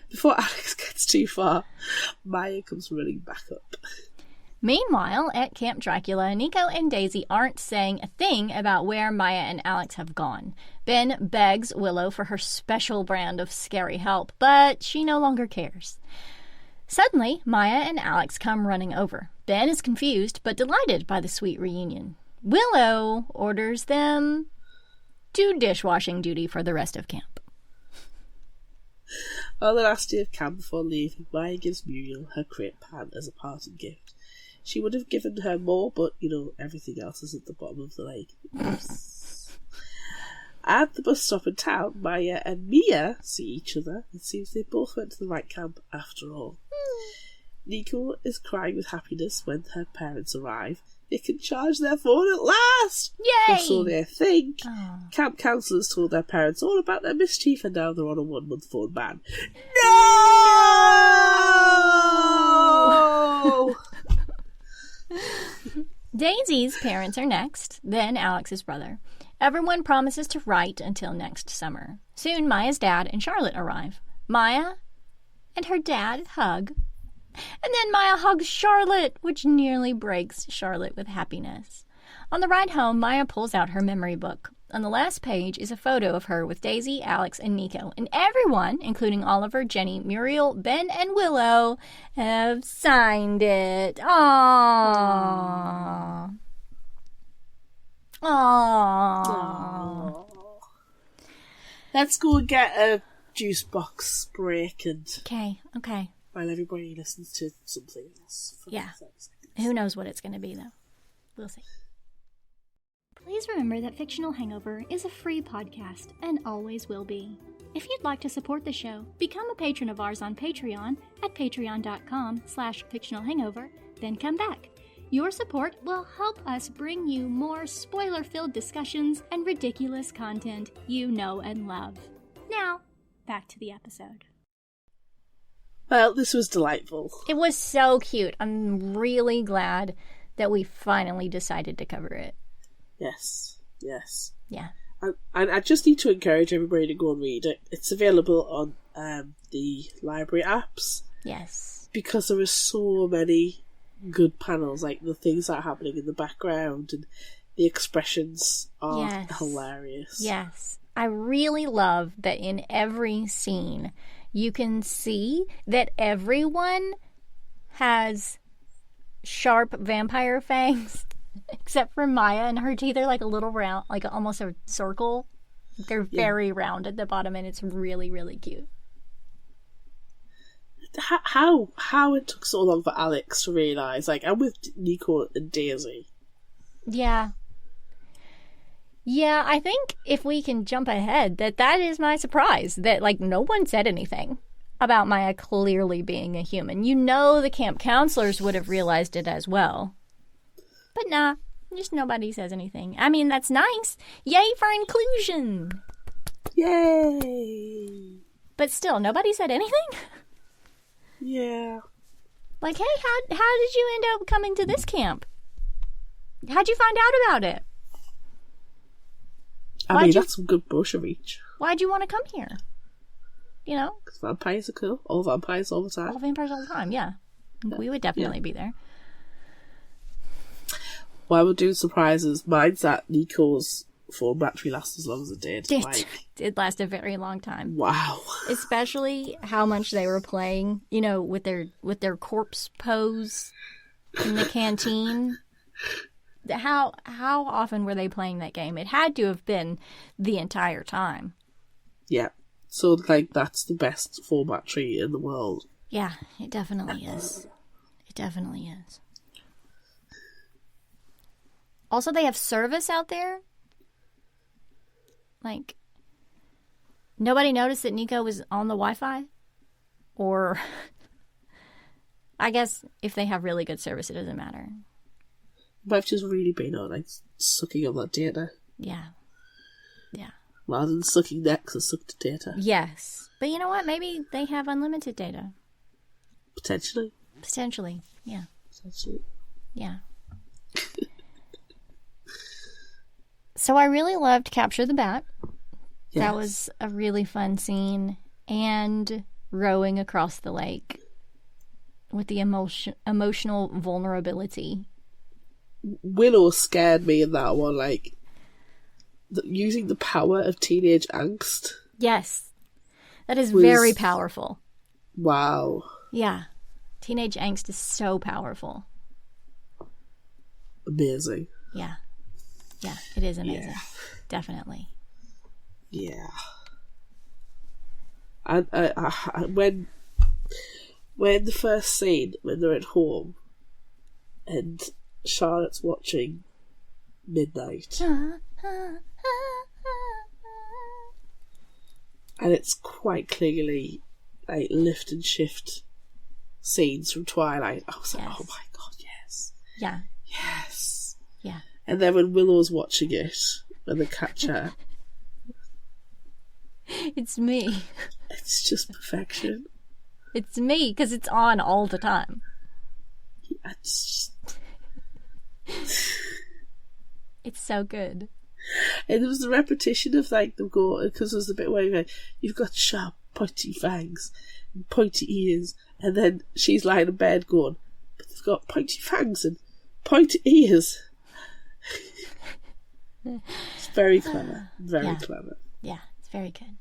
B: Before Alex gets too far, Maya comes running back up.
A: Meanwhile, at Camp Dracula, Nico and Daisy aren't saying a thing about where Maya and Alex have gone. Ben begs Willow for her special brand of scary help, but she no longer cares. Suddenly, Maya and Alex come running over. Ben is confused, but delighted by the sweet reunion. Willow orders them to dishwashing duty for the rest of camp.
B: On the last day of camp before leaving, Maya gives Muriel her crepe pan as a parting gift. She would have given her more, but, everything else is at the bottom of the lake. At the bus stop in town, Maya and Mia see each other. It seems they both went to the right camp after all. Nico is crying with happiness when her parents arrive. They can charge their phone at last!
A: Yay!
B: Or so they think.
A: Oh.
B: Camp counsellors told their parents all about their mischief and now they're on a 1-month phone ban. No!
A: Daisy's parents are next, then Alex's brother. Everyone promises to write until next summer. Soon Maya's dad and Charlotte arrive. Maya and her dad hug. And then Maya hugs Charlotte, which nearly breaks Charlotte with happiness. On the ride home, Maya pulls out her memory book. On the last page is a photo of her with Daisy, Alex, and Nico. And everyone, including Oliver, Jenny, Muriel, Ben, and Willow, have signed it. Aww. Aww.
B: Let's go and get a juice box break and...
A: Okay.
B: While everybody listens to something else.
A: Yeah. Who knows what it's going to be, though. We'll see. Please remember that Fictional Hangover is a free podcast and always will be. If you'd like to support the show, become a patron of ours on Patreon at patreon.com/fictionalhangover, then come back. Your support will help us bring you more spoiler-filled discussions and ridiculous content you know and love. Now, back to the episode.
B: Well, this was delightful.
A: It was so cute. I'm really glad that we finally decided to cover it.
B: Yes.
A: Yeah.
B: And I just need to encourage everybody to go and read it. It's available on the library apps.
A: Yes.
B: Because there are so many good panels, like the things that are happening in the background and the expressions are hilarious.
A: Yes. I really love that in every scene you can see that everyone has sharp vampire fangs, except for Maya, and her teeth are like a little round, like almost a circle. They're very round at the bottom, and it's really, really cute.
B: How it took so long for Alex to realise? Like, I'm with Nico and Daisy.
A: Yeah, I think if we can jump ahead, that is my surprise. That, like, no one said anything about Maya clearly being a human. The camp counselors would have realized it as well. But nah, just nobody says anything. I mean, that's nice. Yay for inclusion!
B: Yay!
A: But still, nobody said anything?
B: Yeah.
A: Like, hey, how did you end up coming to this camp? How'd you find out about it?
B: That's some good brochure reach.
A: Why'd you want to come here? You know?
B: Because vampires are cool. All vampires all the time.
A: All vampires all the time, yeah. We would definitely be there.
B: While we're doing surprises, mine's that Nico's phone battery lasts as long as it did.
A: It did last a very long time.
B: Wow.
A: Especially how much they were playing, you know, with their corpse pose in the canteen. How often were they playing that game? It had to have been the entire time.
B: Yeah. So, like, that's the best phone battery in the world.
A: Yeah, it definitely is. It definitely is. Also, they have service out there. Like, nobody noticed that Nico was on the Wi-Fi? Or, I guess if they have really good service, it doesn't matter.
B: But I've just really been on, like, sucking on that data.
A: Yeah. Yeah.
B: Rather than sucking necks, I sucked data.
A: Yes. But you know what? Maybe they have unlimited data.
B: Potentially.
A: Potentially, yeah.
B: Potentially.
A: Yeah. So I really loved Capture the Bat. Yes. That was a really fun scene. And rowing across the lake with the emotional vulnerability.
B: Willow scared me in that one, like, using the power of teenage angst.
A: Yes. That is very powerful.
B: Wow.
A: Yeah. Teenage angst is so powerful.
B: Amazing.
A: Yeah. Yeah, it is amazing.
B: Yeah.
A: Definitely.
B: Yeah. And when the first scene, when they're at home, and Charlotte's watching Midnight, and it's quite clearly like lift and shift scenes from Twilight. I was like, oh my god, yes.
A: Yeah.
B: Yes.
A: Yeah.
B: And then when Willow's watching it, when they catch her,
A: it's me.
B: It's just perfection.
A: It's me, because it's on all the time.
B: Yeah, it's
A: so good.
B: And there was the repetition of, like, them go, because there's the bit where you're like, you've got sharp, pointy fangs and pointy ears, and then she's lying in bed going, but they've got pointy fangs and pointy ears. It's very clever. Very clever.
A: Yeah, it's very good.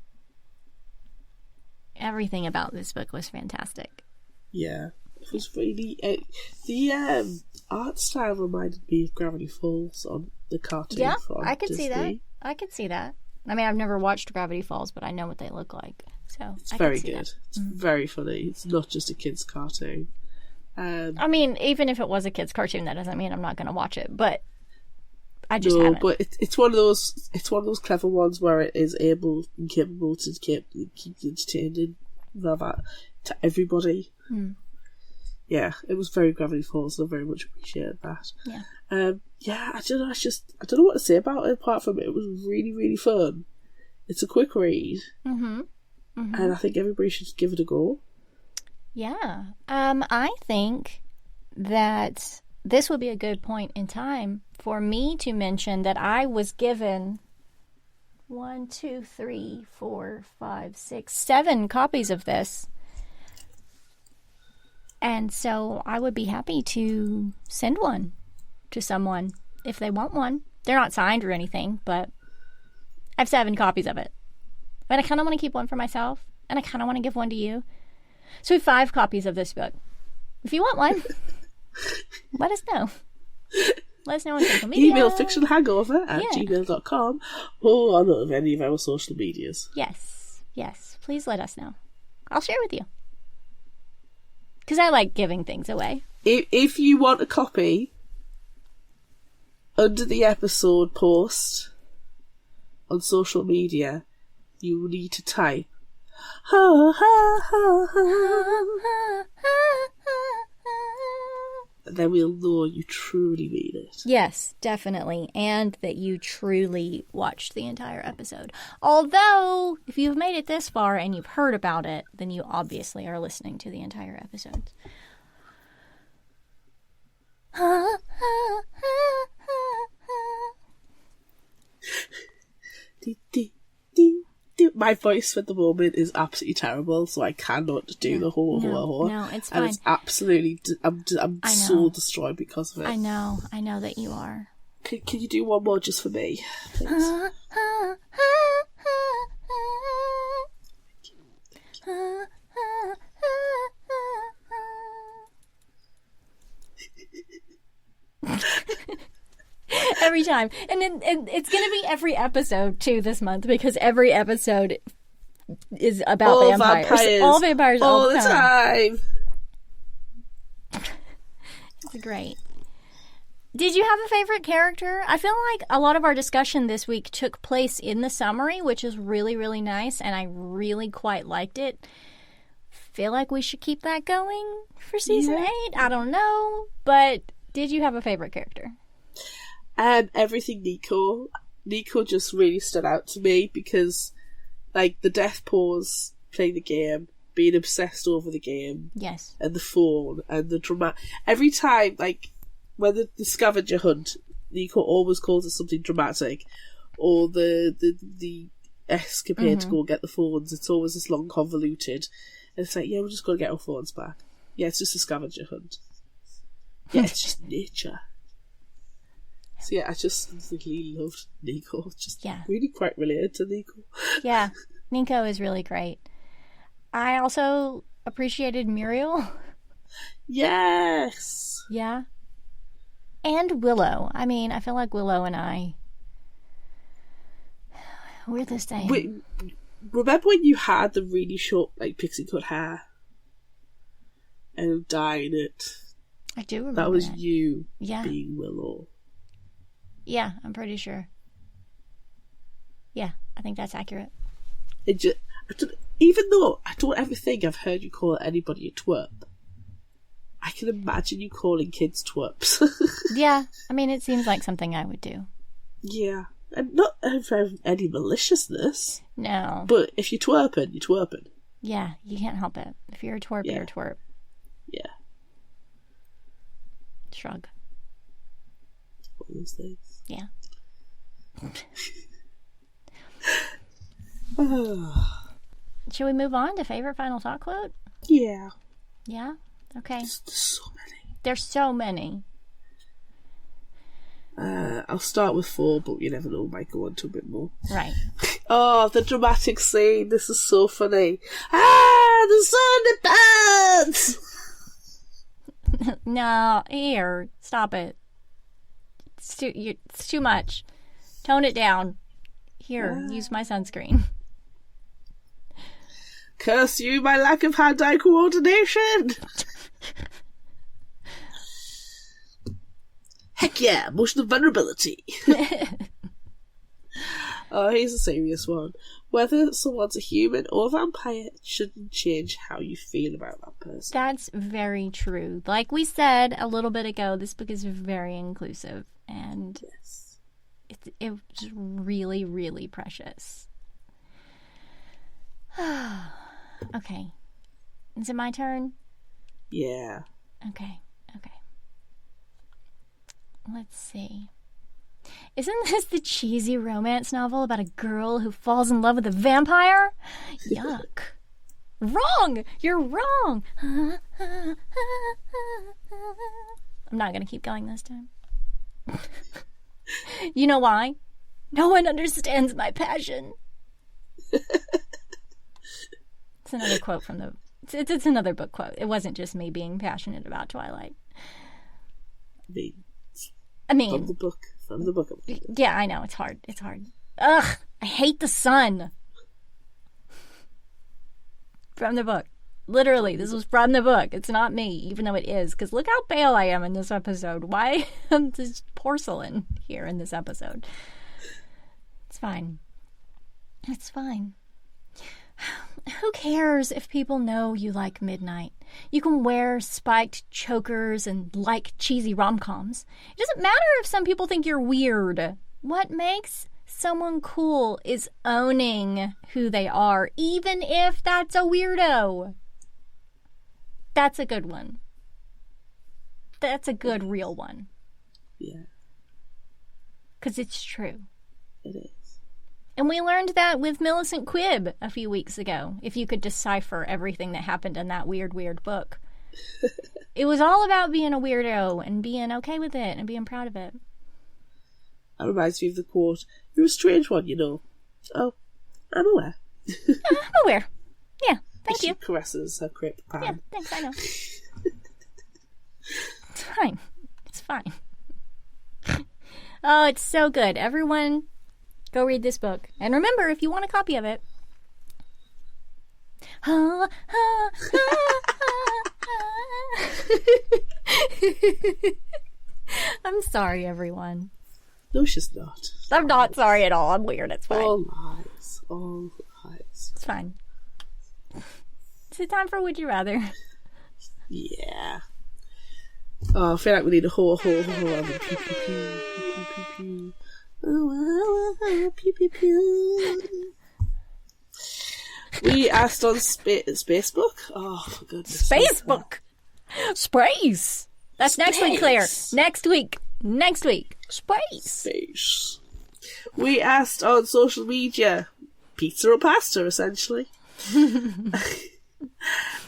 A: Everything about this book was fantastic.
B: Yeah. It was really... the art style reminded me of Gravity Falls on the cartoon from
A: I could
B: Disney.
A: see that. I could see that. I mean, I've never watched Gravity Falls, but I know what they look like. So
B: it's
A: I
B: very
A: could see
B: good.
A: that.
B: It's very funny. It's not just a kid's cartoon.
A: I mean, even if it was a kid's cartoon, that doesn't mean I'm not going to watch it. But I just haven't.
B: But it's one of those. It's one of those clever ones where it is able and capable to keep entertaining to everybody. Yeah, it was very Gravity Falls, and I very much appreciated that.
A: Yeah.
B: I don't know. I don't know what to say about it apart from it was really, really fun. It's a quick read, and I think everybody should give it a go. Yeah.
A: I think that this would be a good point in time for me to mention that I was given 7 copies of this. And so I would be happy to send one to someone if they want one. They're not signed or anything, but I have 7 copies of it. But I kind of want to keep one for myself, and I kind of want to give one to you. So we have 5 copies of this book. If you want one, let us know. Let us know on social media.
B: Email fictionalhangover@gmail.com or on any of our social medias.
A: Yes. Please let us know. I'll share with you. Because I like giving things away.
B: If you want a copy, under the episode post on social media, you will need to type ho ho ho ho. Then we'll know you truly mean it.
A: Yes, definitely. And that you truly watched the entire episode. Although, if you've made it this far and you've heard about it, then you obviously are listening to the entire episode.
B: My voice at the moment is absolutely terrible, so I cannot do the hoa hoa hoa.
A: No, it's
B: and
A: fine.
B: it's absolutely, I'm so destroyed because of it.
A: I know that you are.
B: Can you do one more just for me, please?
A: Every time. And it's going to be every episode, too, this month, because every episode is about vampires. All vampires all the time. It's great. Did you have a favorite character? I feel like a lot of our discussion this week took place in the summary, which is really, really nice, and I really quite liked it. Feel like we should keep that going for season 8? I don't know. But did you have a favorite character?
B: Everything Nico. Nico just really stood out to me because, like, the death pause, playing the game, being obsessed over the game.
A: Yes.
B: And the phone, and the drama. Every time, like, when the scavenger hunt, Nico always calls it something dramatic. Or the escapade to go and get the phones, it's always this long convoluted. And it's like, yeah, we're just going to get our phones back. Yeah, it's just a scavenger hunt. Yeah, it's just nature. So yeah, I just really loved Nico. Just really quite related to Nico.
A: Yeah, Nico is really great. I also appreciated Muriel.
B: Yes.
A: Yeah. And Willow. I mean, I feel like Willow and I, we're the same.
B: Wait, remember when you had the really short, like, pixie cut hair? And dyeing it?
A: I do remember
B: that. Was you being Willow.
A: Yeah, I'm pretty sure. Yeah, I think that's accurate.
B: Even though I don't ever think I've heard you call anybody a twerp, I can imagine you calling kids twerps.
A: Yeah, I mean, it seems like something I would do.
B: Yeah, and not any maliciousness.
A: No.
B: But if you're twerping, you're twerping.
A: Yeah, you can't help it. If you're a twerp, you're a twerp.
B: Yeah.
A: Shrug.
B: One of those things.
A: Yeah. Shall we move on to favorite final thought quote?
B: Yeah.
A: Yeah? Okay.
B: There's so many.
A: There's so many.
B: I'll start with 4, but you never know, we might go on to a bit more.
A: Right.
B: Oh, the dramatic scene. This is so funny. Ah, the sun depends!
A: No, here. Stop it. It's too much. Tone it down. Here, use my sunscreen.
B: Curse you, my lack of hand-eye coordination! Heck yeah, motion of vulnerability. Oh, here's a serious one. Whether someone's a human or a vampire shouldn't change how you feel about that person.
A: That's very true. Like we said a little bit ago, this book is very inclusive. And it's really, really precious. Okay. Is it my turn?
B: Yeah.
A: Okay. Let's see. Isn't this the cheesy romance novel about a girl who falls in love with a vampire? Yuck. Wrong! You're wrong! I'm not going to keep going this time. You know why? No one understands my passion. It's another quote from the... It's another book quote. It wasn't just me being passionate about Twilight. I mean...
B: From the book.
A: Yeah, I know. It's hard. Ugh! I hate the sun. From the book. Literally, this was from the book. It's not me, even though it is. Because look how pale I am in this episode. Why am this porcelain here in this episode? It's fine. It's fine. Who cares if people know you like midnight? You can wear spiked chokers and like cheesy rom-coms. It doesn't matter if some people think you're weird. What makes someone cool is owning who they are, even if that's a weirdo. That's a good one. that's a good real one.
B: Yeah.
A: Because it's true.
B: It is.
A: And we learned that with Millicent Quibb a few weeks ago. If you could decipher everything that happened in that weird, weird book. It was all about being a weirdo and being okay with it and being proud of it.
B: That reminds me of the quote, "You're a strange one, you know." Oh, I'm aware.
A: I'm aware. Yeah, thank you.
B: She caresses her crepe pan.
A: Yeah, thanks, I know. It's fine. It's fine. Oh, it's so good. Everyone, go read this book. And remember, if you want a copy of it... I'm sorry, everyone.
B: No, she's not.
A: I'm not sorry at all. I'm weird. It's fine.
B: All lies. All lies.
A: It's fine. Is it time for Would You Rather?
B: Yeah. Oh, I feel like we need a hoa hoa hoa hoa. Pew pew pew pew pew pew. Oh, pew pew pew. We asked on Spacebook. Oh, for goodness.
A: Spacebook. Space. That's next week, Claire. Next week. Space.
B: Space. We asked on social media, pizza or pasta, essentially.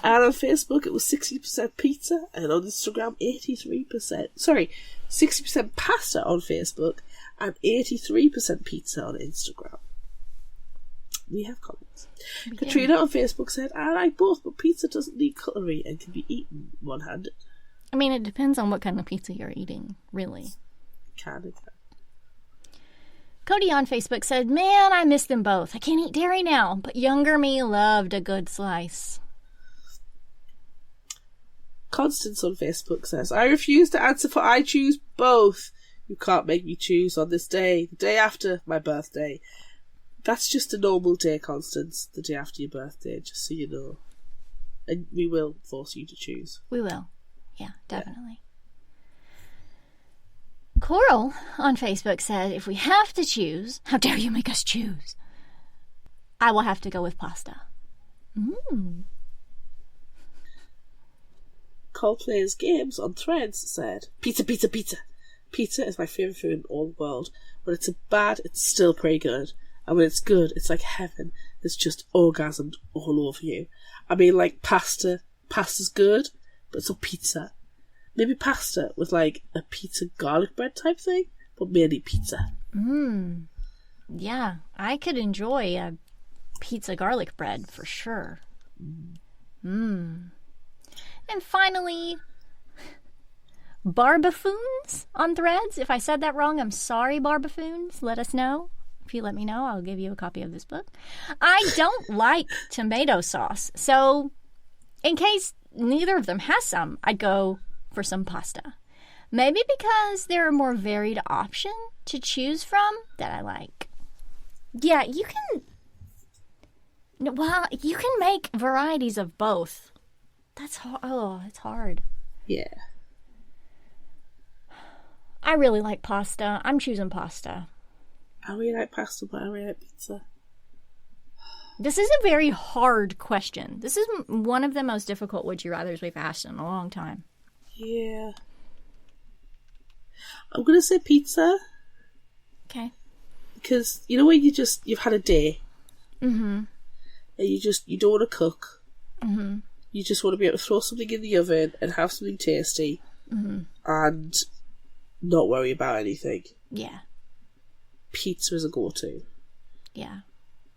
B: And on Facebook, it was 60% pizza, and on Instagram, 83%. Sorry, 60% pasta on Facebook, and 83% pizza on Instagram. We have comments. Katrina on Facebook said, "I like both, but pizza doesn't need cutlery and can be eaten one-handed."
A: I mean, it depends on what kind of pizza you're eating, really.
B: Can.
A: Cody on Facebook said, "Man, I miss them both. I can't eat dairy now, but younger me loved a good slice."
B: Constance on Facebook says, "I refuse to answer for I choose both. You can't make me choose on this day, the day after my birthday." That's just a normal day, Constance, the day after your birthday, just so you know. And we will force you to choose.
A: We will. Yeah, definitely. Yeah. Coral on Facebook said, "If we have to choose, how dare you make us choose? I will have to go with pasta."
B: Coldplay's Games on Threads said, "Pizza, pizza, pizza. Pizza is my favourite food in all the world. When it's bad, it's still pretty good. And when it's good, it's like heaven. It's just orgasmed all over you. I mean, like pasta. Pasta's good, but so pizza. Maybe pasta with like a pizza garlic bread type thing, but mainly pizza."
A: Yeah, I could enjoy a pizza garlic bread for sure. And finally, Barbafoons on Threads. If I said that wrong, I'm sorry, Barbafoons. Let us know. If you let me know, I'll give you a copy of this book. I don't like tomato sauce, so in case neither of them has some, I'd go for some pasta. Maybe because there are more varied options to choose from that I like. Yeah, you can make varieties of both. That's it's hard.
B: Yeah.
A: I really like pasta. I'm choosing pasta.
B: I really like pasta, but I really like pizza.
A: This is a very hard question. This is one of the most difficult Would You Rathers we've asked in a long time.
B: Yeah. I'm going to say pizza.
A: Okay.
B: Because, you know when you've had a day.
A: Mm-hmm.
B: And you don't want to cook.
A: Mm-hmm.
B: You just want to be able to throw something in the oven and have something tasty.
A: Mm-hmm.
B: And not worry about anything.
A: Yeah.
B: Pizza is a go-to.
A: Yeah.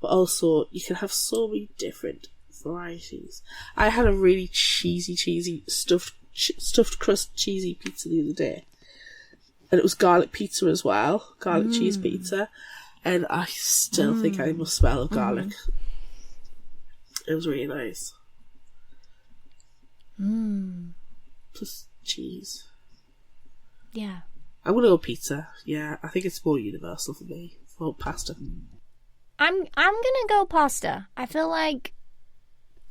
B: But also, you can have so many different varieties. I had a really cheesy, stuffed crust cheesy pizza the other day. And it was garlic pizza as well. Garlic cheese pizza. And I still think I must smell of garlic. It was really nice. Plus cheese.
A: Yeah.
B: I'm going to go pizza. Yeah, I think it's more universal for me. For pasta.
A: I'm gonna go pasta. I feel like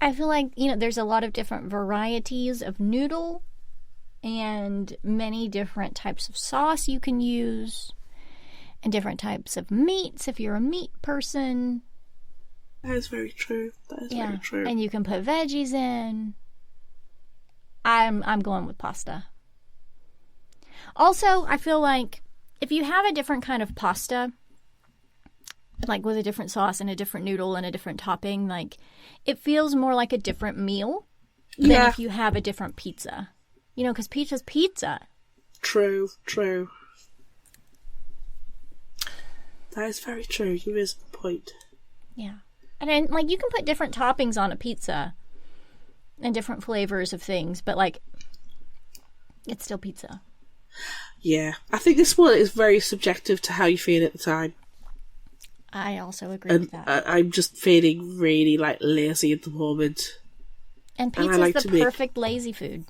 A: there's a lot of different varieties of noodle and many different types of sauce you can use and different types of meats if you're a meat person.
B: That is very true. Very true.
A: And you can put veggies in. I'm going with pasta. Also, I feel like if you have a different kind of pasta, like with a different sauce and a different noodle and a different topping, like it feels more like a different meal than if you have a different pizza. You know, because pizza's pizza.
B: True. That is very true. You raise a point.
A: Yeah. And then, like, you can put different toppings on a pizza and different flavors of things, but, like, it's still pizza.
B: Yeah. I think this one is very subjective to how you feel at the time.
A: I also agree with that.
B: I'm just feeling really, like, lazy at the moment.
A: And pizza's
B: like
A: the perfect lazy food.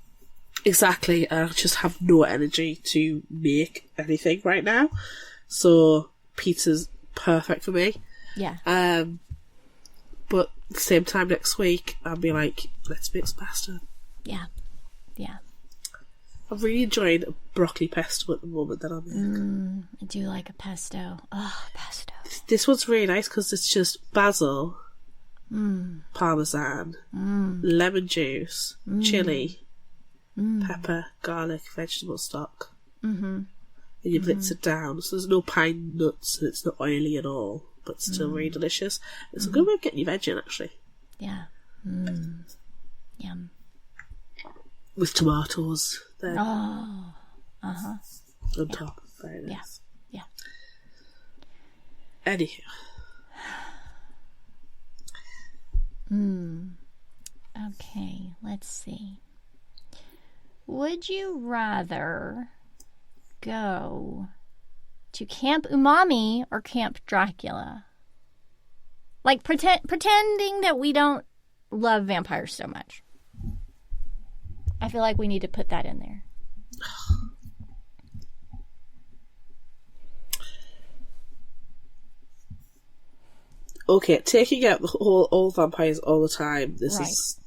B: Exactly. I just have no energy to make anything right now. So, pizza's perfect for me.
A: Yeah.
B: But at the same time next week, I'll be like, let's make some pasta.
A: Yeah.
B: I'm really enjoying a broccoli pesto at the moment that I'm making.
A: I do like a pesto. Oh, pesto.
B: This one's really nice because it's just basil, parmesan, lemon juice, chili, pepper, garlic, vegetable stock. And you blitz it down. So there's no pine nuts and it's not oily at all, but still really delicious. It's a good way of getting your veg in, actually.
A: Yeah. Yum.
B: With tomatoes there.
A: Oh. Uh-huh.
B: On top. Very nice.
A: Yeah.
B: Anywho.
A: Okay, let's see. Would you rather go to Camp Umami or Camp Dracula? Like, pretending that we don't love vampires so much. I feel like we need to put that in there.
B: Okay, taking out all vampires all the time. This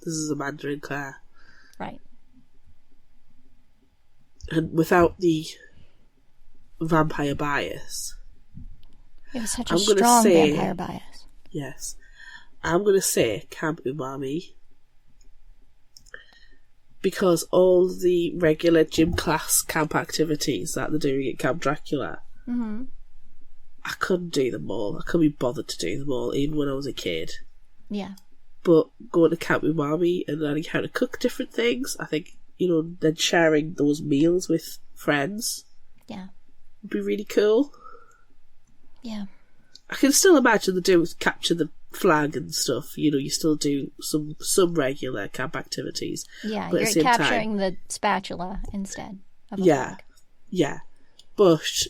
B: is a Mandarin Claire.
A: Right.
B: And without the vampire bias.
A: It was such a strong vampire bias.
B: Yes. I'm going to say Camp Umami. Because all the regular gym class camp activities that they're doing at Camp Dracula, I couldn't do them all. I couldn't be bothered to do them all, even when I was a kid.
A: Yeah.
B: But going to Camp Umami and learning how to cook different things, I think, then sharing those meals with friends would be really cool.
A: Yeah.
B: I can still imagine the do capture the flag and stuff. You still do some regular camp activities.
A: Yeah, but you're capturing the spatula instead of a flag.
B: Yeah. But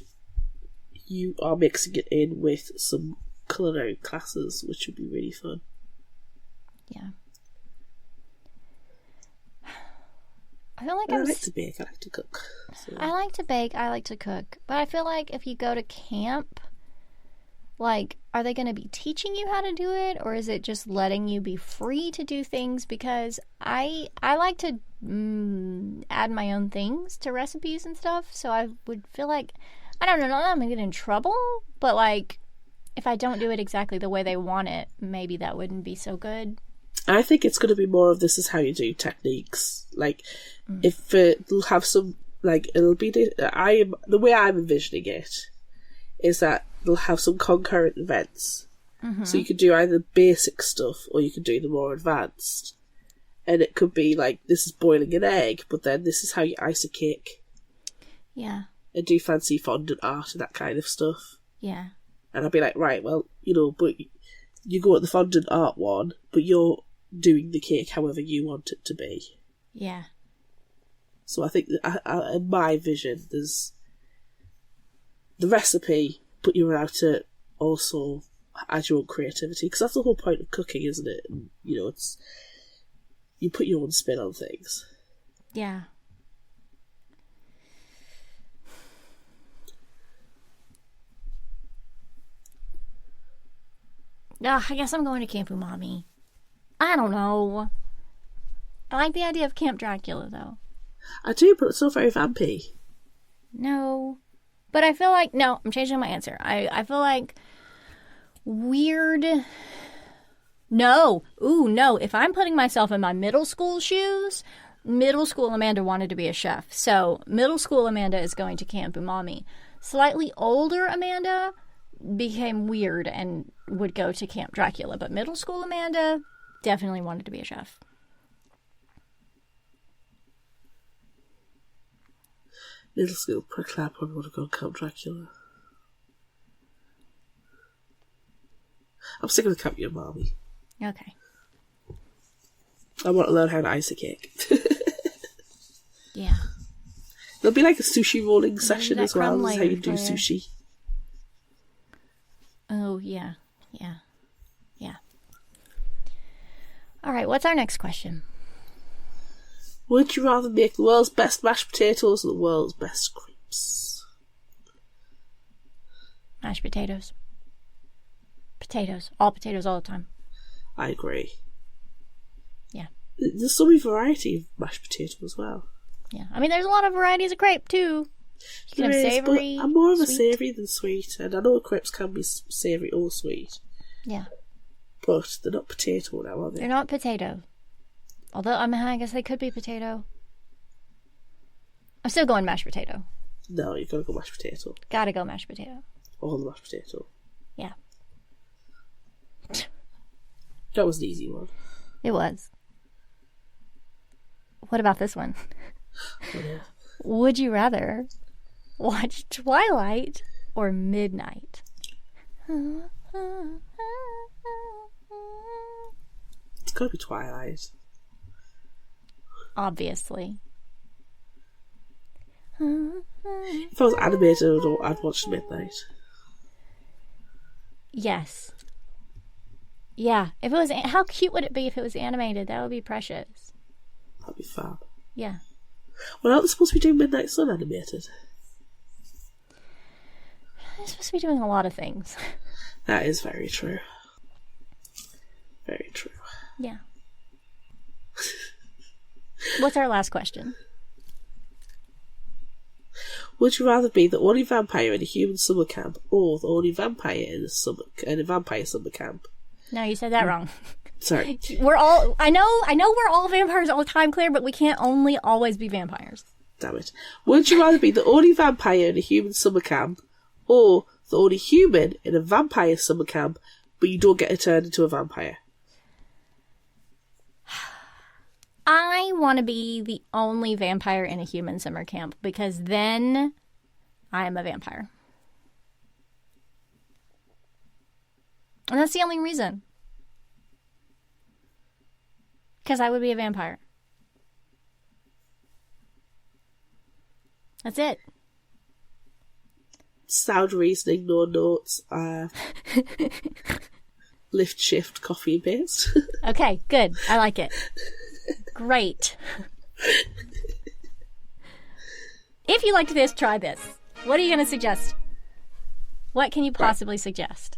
B: you are mixing it in with some culinary classes, which would be really fun.
A: Yeah. I feel like
B: I like to bake, I like to cook. So.
A: I like to bake, I like to cook. But I feel like if you go to camp, like, are they going to be teaching you how to do it? Or is it just letting you be free to do things? Because I like to add my own things to recipes and stuff. So I would feel like, I don't know, not that I'm going to get in trouble. But, like, if I don't do it exactly the way they want it, maybe that wouldn't be so good.
B: I think it's going to be more of this is how you do techniques. Like, if they'll have some, like, it'll be the way I'm envisioning it is that they'll have some concurrent events. So you could do either basic stuff or you could do the more advanced. And it could be like, this is boiling an egg, but then this is how you ice a cake.
A: Yeah.
B: And do fancy fondant art and that kind of stuff.
A: Yeah.
B: And I'd be like, right, well, but you go at the fondant art one, but you're doing the cake however you want it to be.
A: Yeah.
B: So I think that, in my vision, there's the recipe, but you're allowed to also add your own creativity, because that's the whole point of cooking, isn't it? And, it's you put your own spin on things.
A: Yeah. I guess I'm going to Camp Umami. I don't know. I like the idea of Camp Dracula, though.
B: I do, but it's not very vampy.
A: No. But I feel like... No, I'm changing my answer. I feel like weird... No. Ooh, no. If I'm putting myself in my middle school shoes, middle school Amanda wanted to be a chef. So middle school Amanda is going to Camp Umami. Slightly older Amanda became weird and would go to Camp Dracula. But middle school Amanda definitely wanted to be a chef.
B: Middle school prickler probably would have gone Camp Dracula. I'm sticking with Camp Umami.
A: Okay.
B: I want to learn how to ice a cake.
A: Yeah.
B: There'll be like a sushi rolling session as well.
A: crumb
B: That's how you
A: layer
B: do
A: for you.
B: sushi.
A: Oh, yeah. Yeah. Yeah. All right, what's our next question?
B: Would you rather make the world's best mashed potatoes or the world's best crepes?
A: Mashed potatoes. Potatoes. All potatoes all the time.
B: I agree.
A: Yeah.
B: There's so many variety of mashed potato as well.
A: Yeah. I mean, there's a lot of varieties of crepe, too. You can have
B: There is, but
A: savory.
B: I'm more of a
A: sweet.
B: savoury than sweet, and I know crepes can be savoury or sweet,
A: Yeah.
B: but they're not potato now, are they?
A: They're not potato. Although, I mean, I guess they could be potato. I'm still going mashed potato.
B: No, you've got to go mashed potato.
A: Gotta go mashed potato.
B: All the mashed potato.
A: Yeah.
B: That was an easy one.
A: It was. What about this one?
B: Oh, no.
A: Would you rather watch Twilight or Midnight?
B: It's got to be Twilight.
A: Obviously.
B: If I was animated, I'd watch Midnight.
A: Yes. Yeah. If it was, how cute would it be if it was animated? That would be precious.
B: That'd be fab.
A: Yeah.
B: Well, aren't they supposed to be doing Midnight Sun animated?
A: They're supposed to be doing a lot of things.
B: That is very true. Very true.
A: Yeah. What's our last question?
B: Would you rather be the only vampire in a human summer camp or the only vampire in a vampire summer camp?
A: No, you said that wrong.
B: Sorry.
A: We're all, I know we're all vampires all the time, Claire, but we can't only always be vampires.
B: Damn it. Would you rather be the only vampire in a human summer camp or the only human in a vampire summer camp, but you don't get to turn into a vampire?
A: I want to be the only vampire in a human summer camp because then I am a vampire. And that's the only reason. Because I would be a vampire. That's it.
B: Sound reasoning, no notes. Lift, shift, copy and paste.
A: Okay, good. I like it. Great. If you liked this, try this. What are you going to suggest? What can you possibly suggest?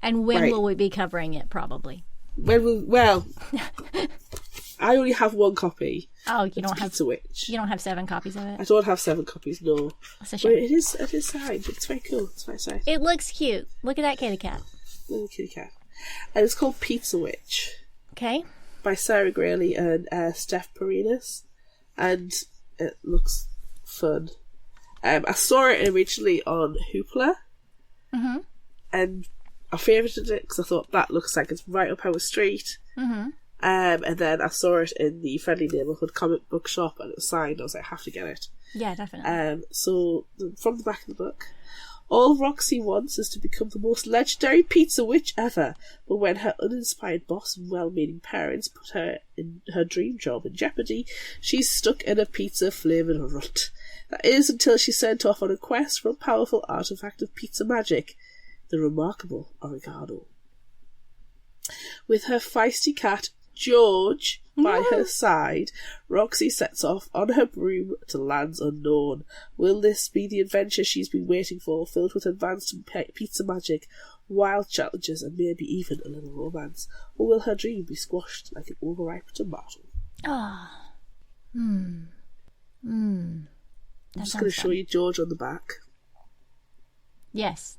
A: And when will we be covering it, probably?
B: Well, I only have one copy.
A: Oh, you don't have
B: Pizza Witch.
A: You don't have 7 copies of it?
B: I don't have 7 copies, no.
A: That's a
B: But
A: shame.
B: it is signed. It's very cool. It's very signed.
A: It looks cute. Look at that kitty cat.
B: Little kitty cat. And it's called Pizza Witch
A: Okay.
B: by Sarah Grayley and Steph Perinas. And it looks fun. I saw it originally on Hoopla.
A: Mm-hmm.
B: And I favoured it because I thought that looks like it's right up our street.
A: Mm-hmm.
B: And then I saw it in the Friendly Neighbourhood comic book shop and it was signed. I was like, I have to get it.
A: Yeah, definitely.
B: So, from the back of the book, all Roxy wants is to become the most legendary pizza witch ever. But when her uninspired boss and well-meaning parents put her in her dream job in jeopardy, she's stuck in a pizza-flavoured rut. That is until she's sent off on a quest for a powerful artifact of pizza magic, the remarkable oregano. With her feisty cat, George, by her side, Roxy sets off on her broom to lands unknown. Will this be the adventure she's been waiting for, filled with advanced pizza magic, wild challenges, and maybe even a little romance? Or will her dream be squashed like an overripe tomato?
A: Ah. I'm
B: I'm just going to show you George on the back.
A: Yes.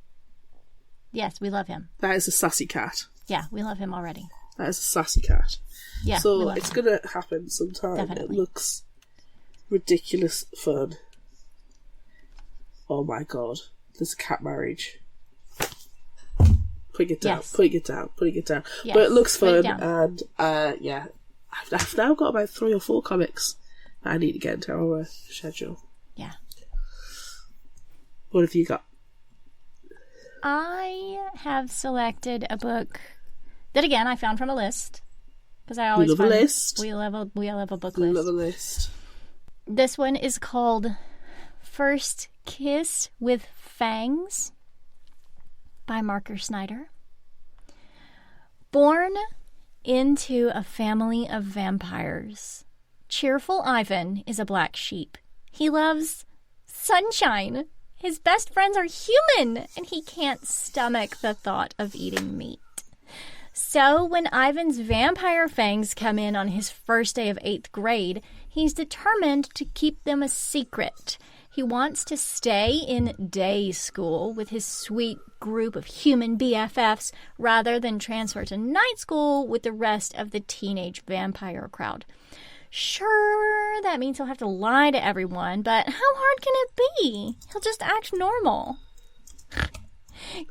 A: Yes, we love him.
B: That is a sassy cat.
A: Yeah, we love him already.
B: That is a sassy cat.
A: Yeah. we
B: So
A: love
B: it's
A: him.
B: going to happen sometime.
A: Definitely.
B: It looks ridiculous fun. Oh my god. There's a cat marriage. Putting it down,
A: Yes.
B: putting it down, putting it down.
A: Yes,
B: But it looks
A: put it
B: fun,
A: down.
B: and yeah. I've now got about 3 or 4 comics that I need to get into our schedule.
A: Yeah.
B: What have you got?
A: I have selected a book that, again, I found from a list. Because I always
B: love a
A: find
B: list.
A: We love a book
B: We
A: list.
B: love a list.
A: This one is called First Kiss with Fangs by Marker Snyder. Born into a family of vampires, cheerful Ivan is a black sheep. He loves sunshine. His best friends are human, and he can't stomach the thought of eating meat. So when Ivan's vampire fangs come in on his first day of 8th grade, he's determined to keep them a secret. He wants to stay in day school with his sweet group of human BFFs rather than transfer to night school with the rest of the teenage vampire crowd. Sure, that means he'll have to lie to everyone, but how hard can it be? He'll just act normal.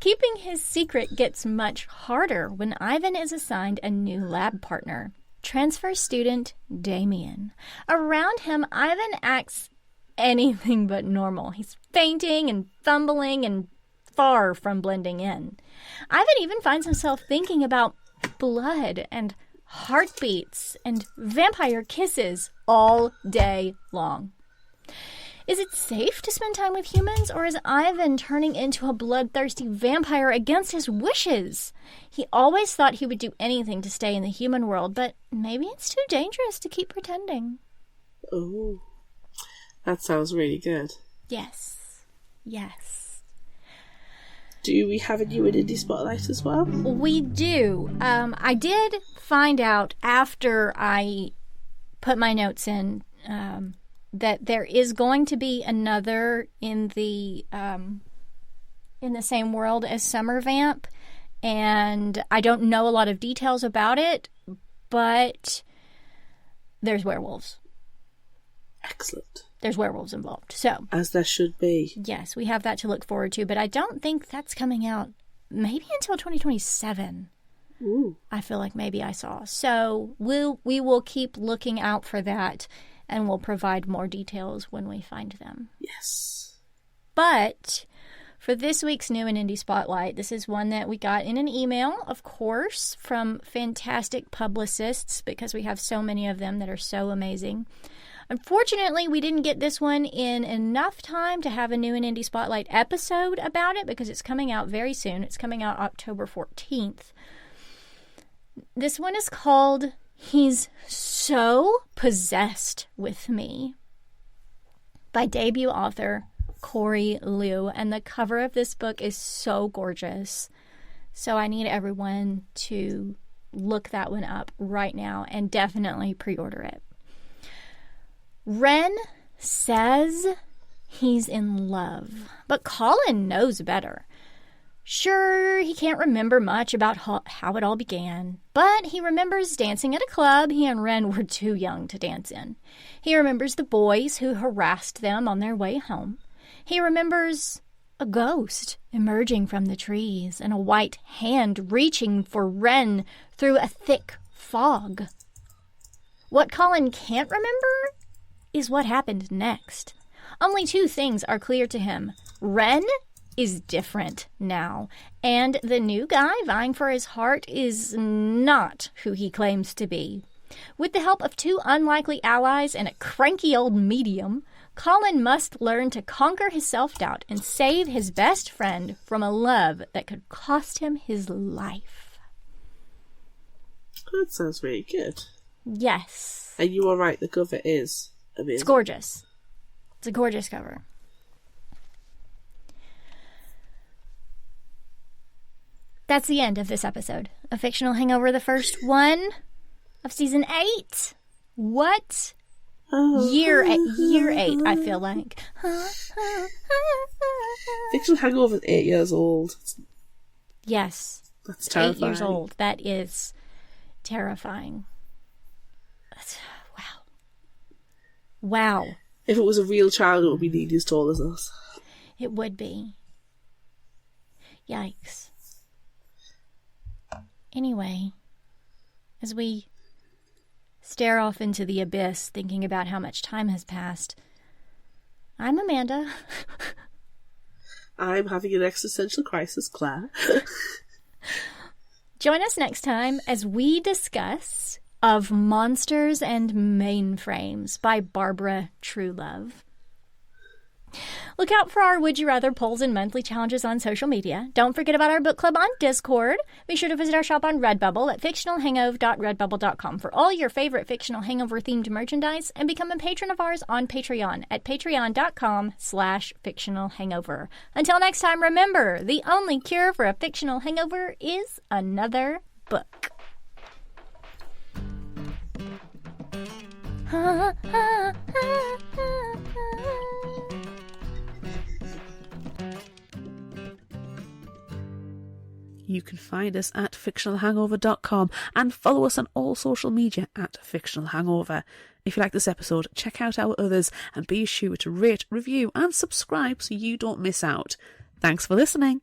A: Keeping his secret gets much harder when Ivan is assigned a new lab partner, transfer student Damien. Around him, Ivan acts anything but normal. He's fainting and fumbling and far from blending in. Ivan even finds himself thinking about blood and heartbeats and vampire kisses all day long. Is it safe to spend time with humans, or is Ivan turning into a bloodthirsty vampire against his wishes? He always thought he would do anything to stay in the human world, but maybe it's too dangerous to keep pretending.
B: Oh, that sounds really good.
A: Yes. Yes.
B: Do we have a new indie spotlight as well?
A: We do. I did find out after I put my notes in that there is going to be another in the same world as Summer Vamp, and I don't know a lot of details about it, but there's werewolves.
B: Excellent.
A: There's werewolves involved. So,
B: as there should be.
A: Yes, we have that to look forward to, but I don't think that's coming out maybe until 2027.
B: Ooh.
A: I feel like maybe I saw. So we will keep looking out for that, and we'll provide more details when we find them.
B: Yes.
A: But for this week's new and indie spotlight, this is one that we got in an email, of course, from fantastic publicists, because we have so many of them that are so amazing. Unfortunately, we didn't get this one in enough time to have a new and indie spotlight episode about it, because it's coming out very soon. It's coming out October 14th. This one is called He's So Possessed with Me by debut author Corey Liu, and the cover of this book is so gorgeous. So I need everyone to look that one up right now and definitely pre-order it. Ren says he's in love, but Colin knows better. Sure, he can't remember much about how it all began, but he remembers dancing at a club he and Ren were too young to dance in. He remembers the boys who harassed them on their way home. He remembers a ghost emerging from the trees and a white hand reaching for Ren through a thick fog. What Colin can't remember is what happened next. Only 2 things are clear to him. Ren is different now, and the new guy vying for his heart is not who he claims to be. With the help of 2 unlikely allies and a cranky old medium, Colin must learn to conquer his self-doubt and save his best friend from a love that could cost him his life.
B: That sounds really good.
A: Yes.
B: And you are right, the cover is amazing.
A: It's gorgeous. It's a gorgeous cover. That's the end of this episode of Fictional Hangover, the first one of season 8. What? Year 8, I feel like.
B: Fictional Hangover is 8 years old.
A: Yes.
B: That's terrifying.
A: 8 years old. That is terrifying. Wow.
B: If it was a real child, it would be nearly as tall as us.
A: It would be. Yikes. Anyway, as we stare off into the abyss, thinking about how much time has passed, I'm Amanda.
B: I'm having an existential crisis, Claire.
A: Join us next time as we discuss Of Monsters and Mainframes by Barbara Truelove. Look out for our Would You Rather polls and monthly challenges on social media. Don't forget about our book club on Discord. Be sure to visit our shop on Redbubble at fictionalhangover.redbubble.com for all your favorite Fictional Hangover-themed merchandise, and become a patron of ours on Patreon at patreon.com/fictionalhangover. Until next time, remember, the only cure for a fictional hangover is another book.
B: You can find us at fictionalhangover.com and follow us on all social media at Fictional Hangover. If you like this episode, check out our others and be sure to rate, review and subscribe so you don't miss out. Thanks for listening.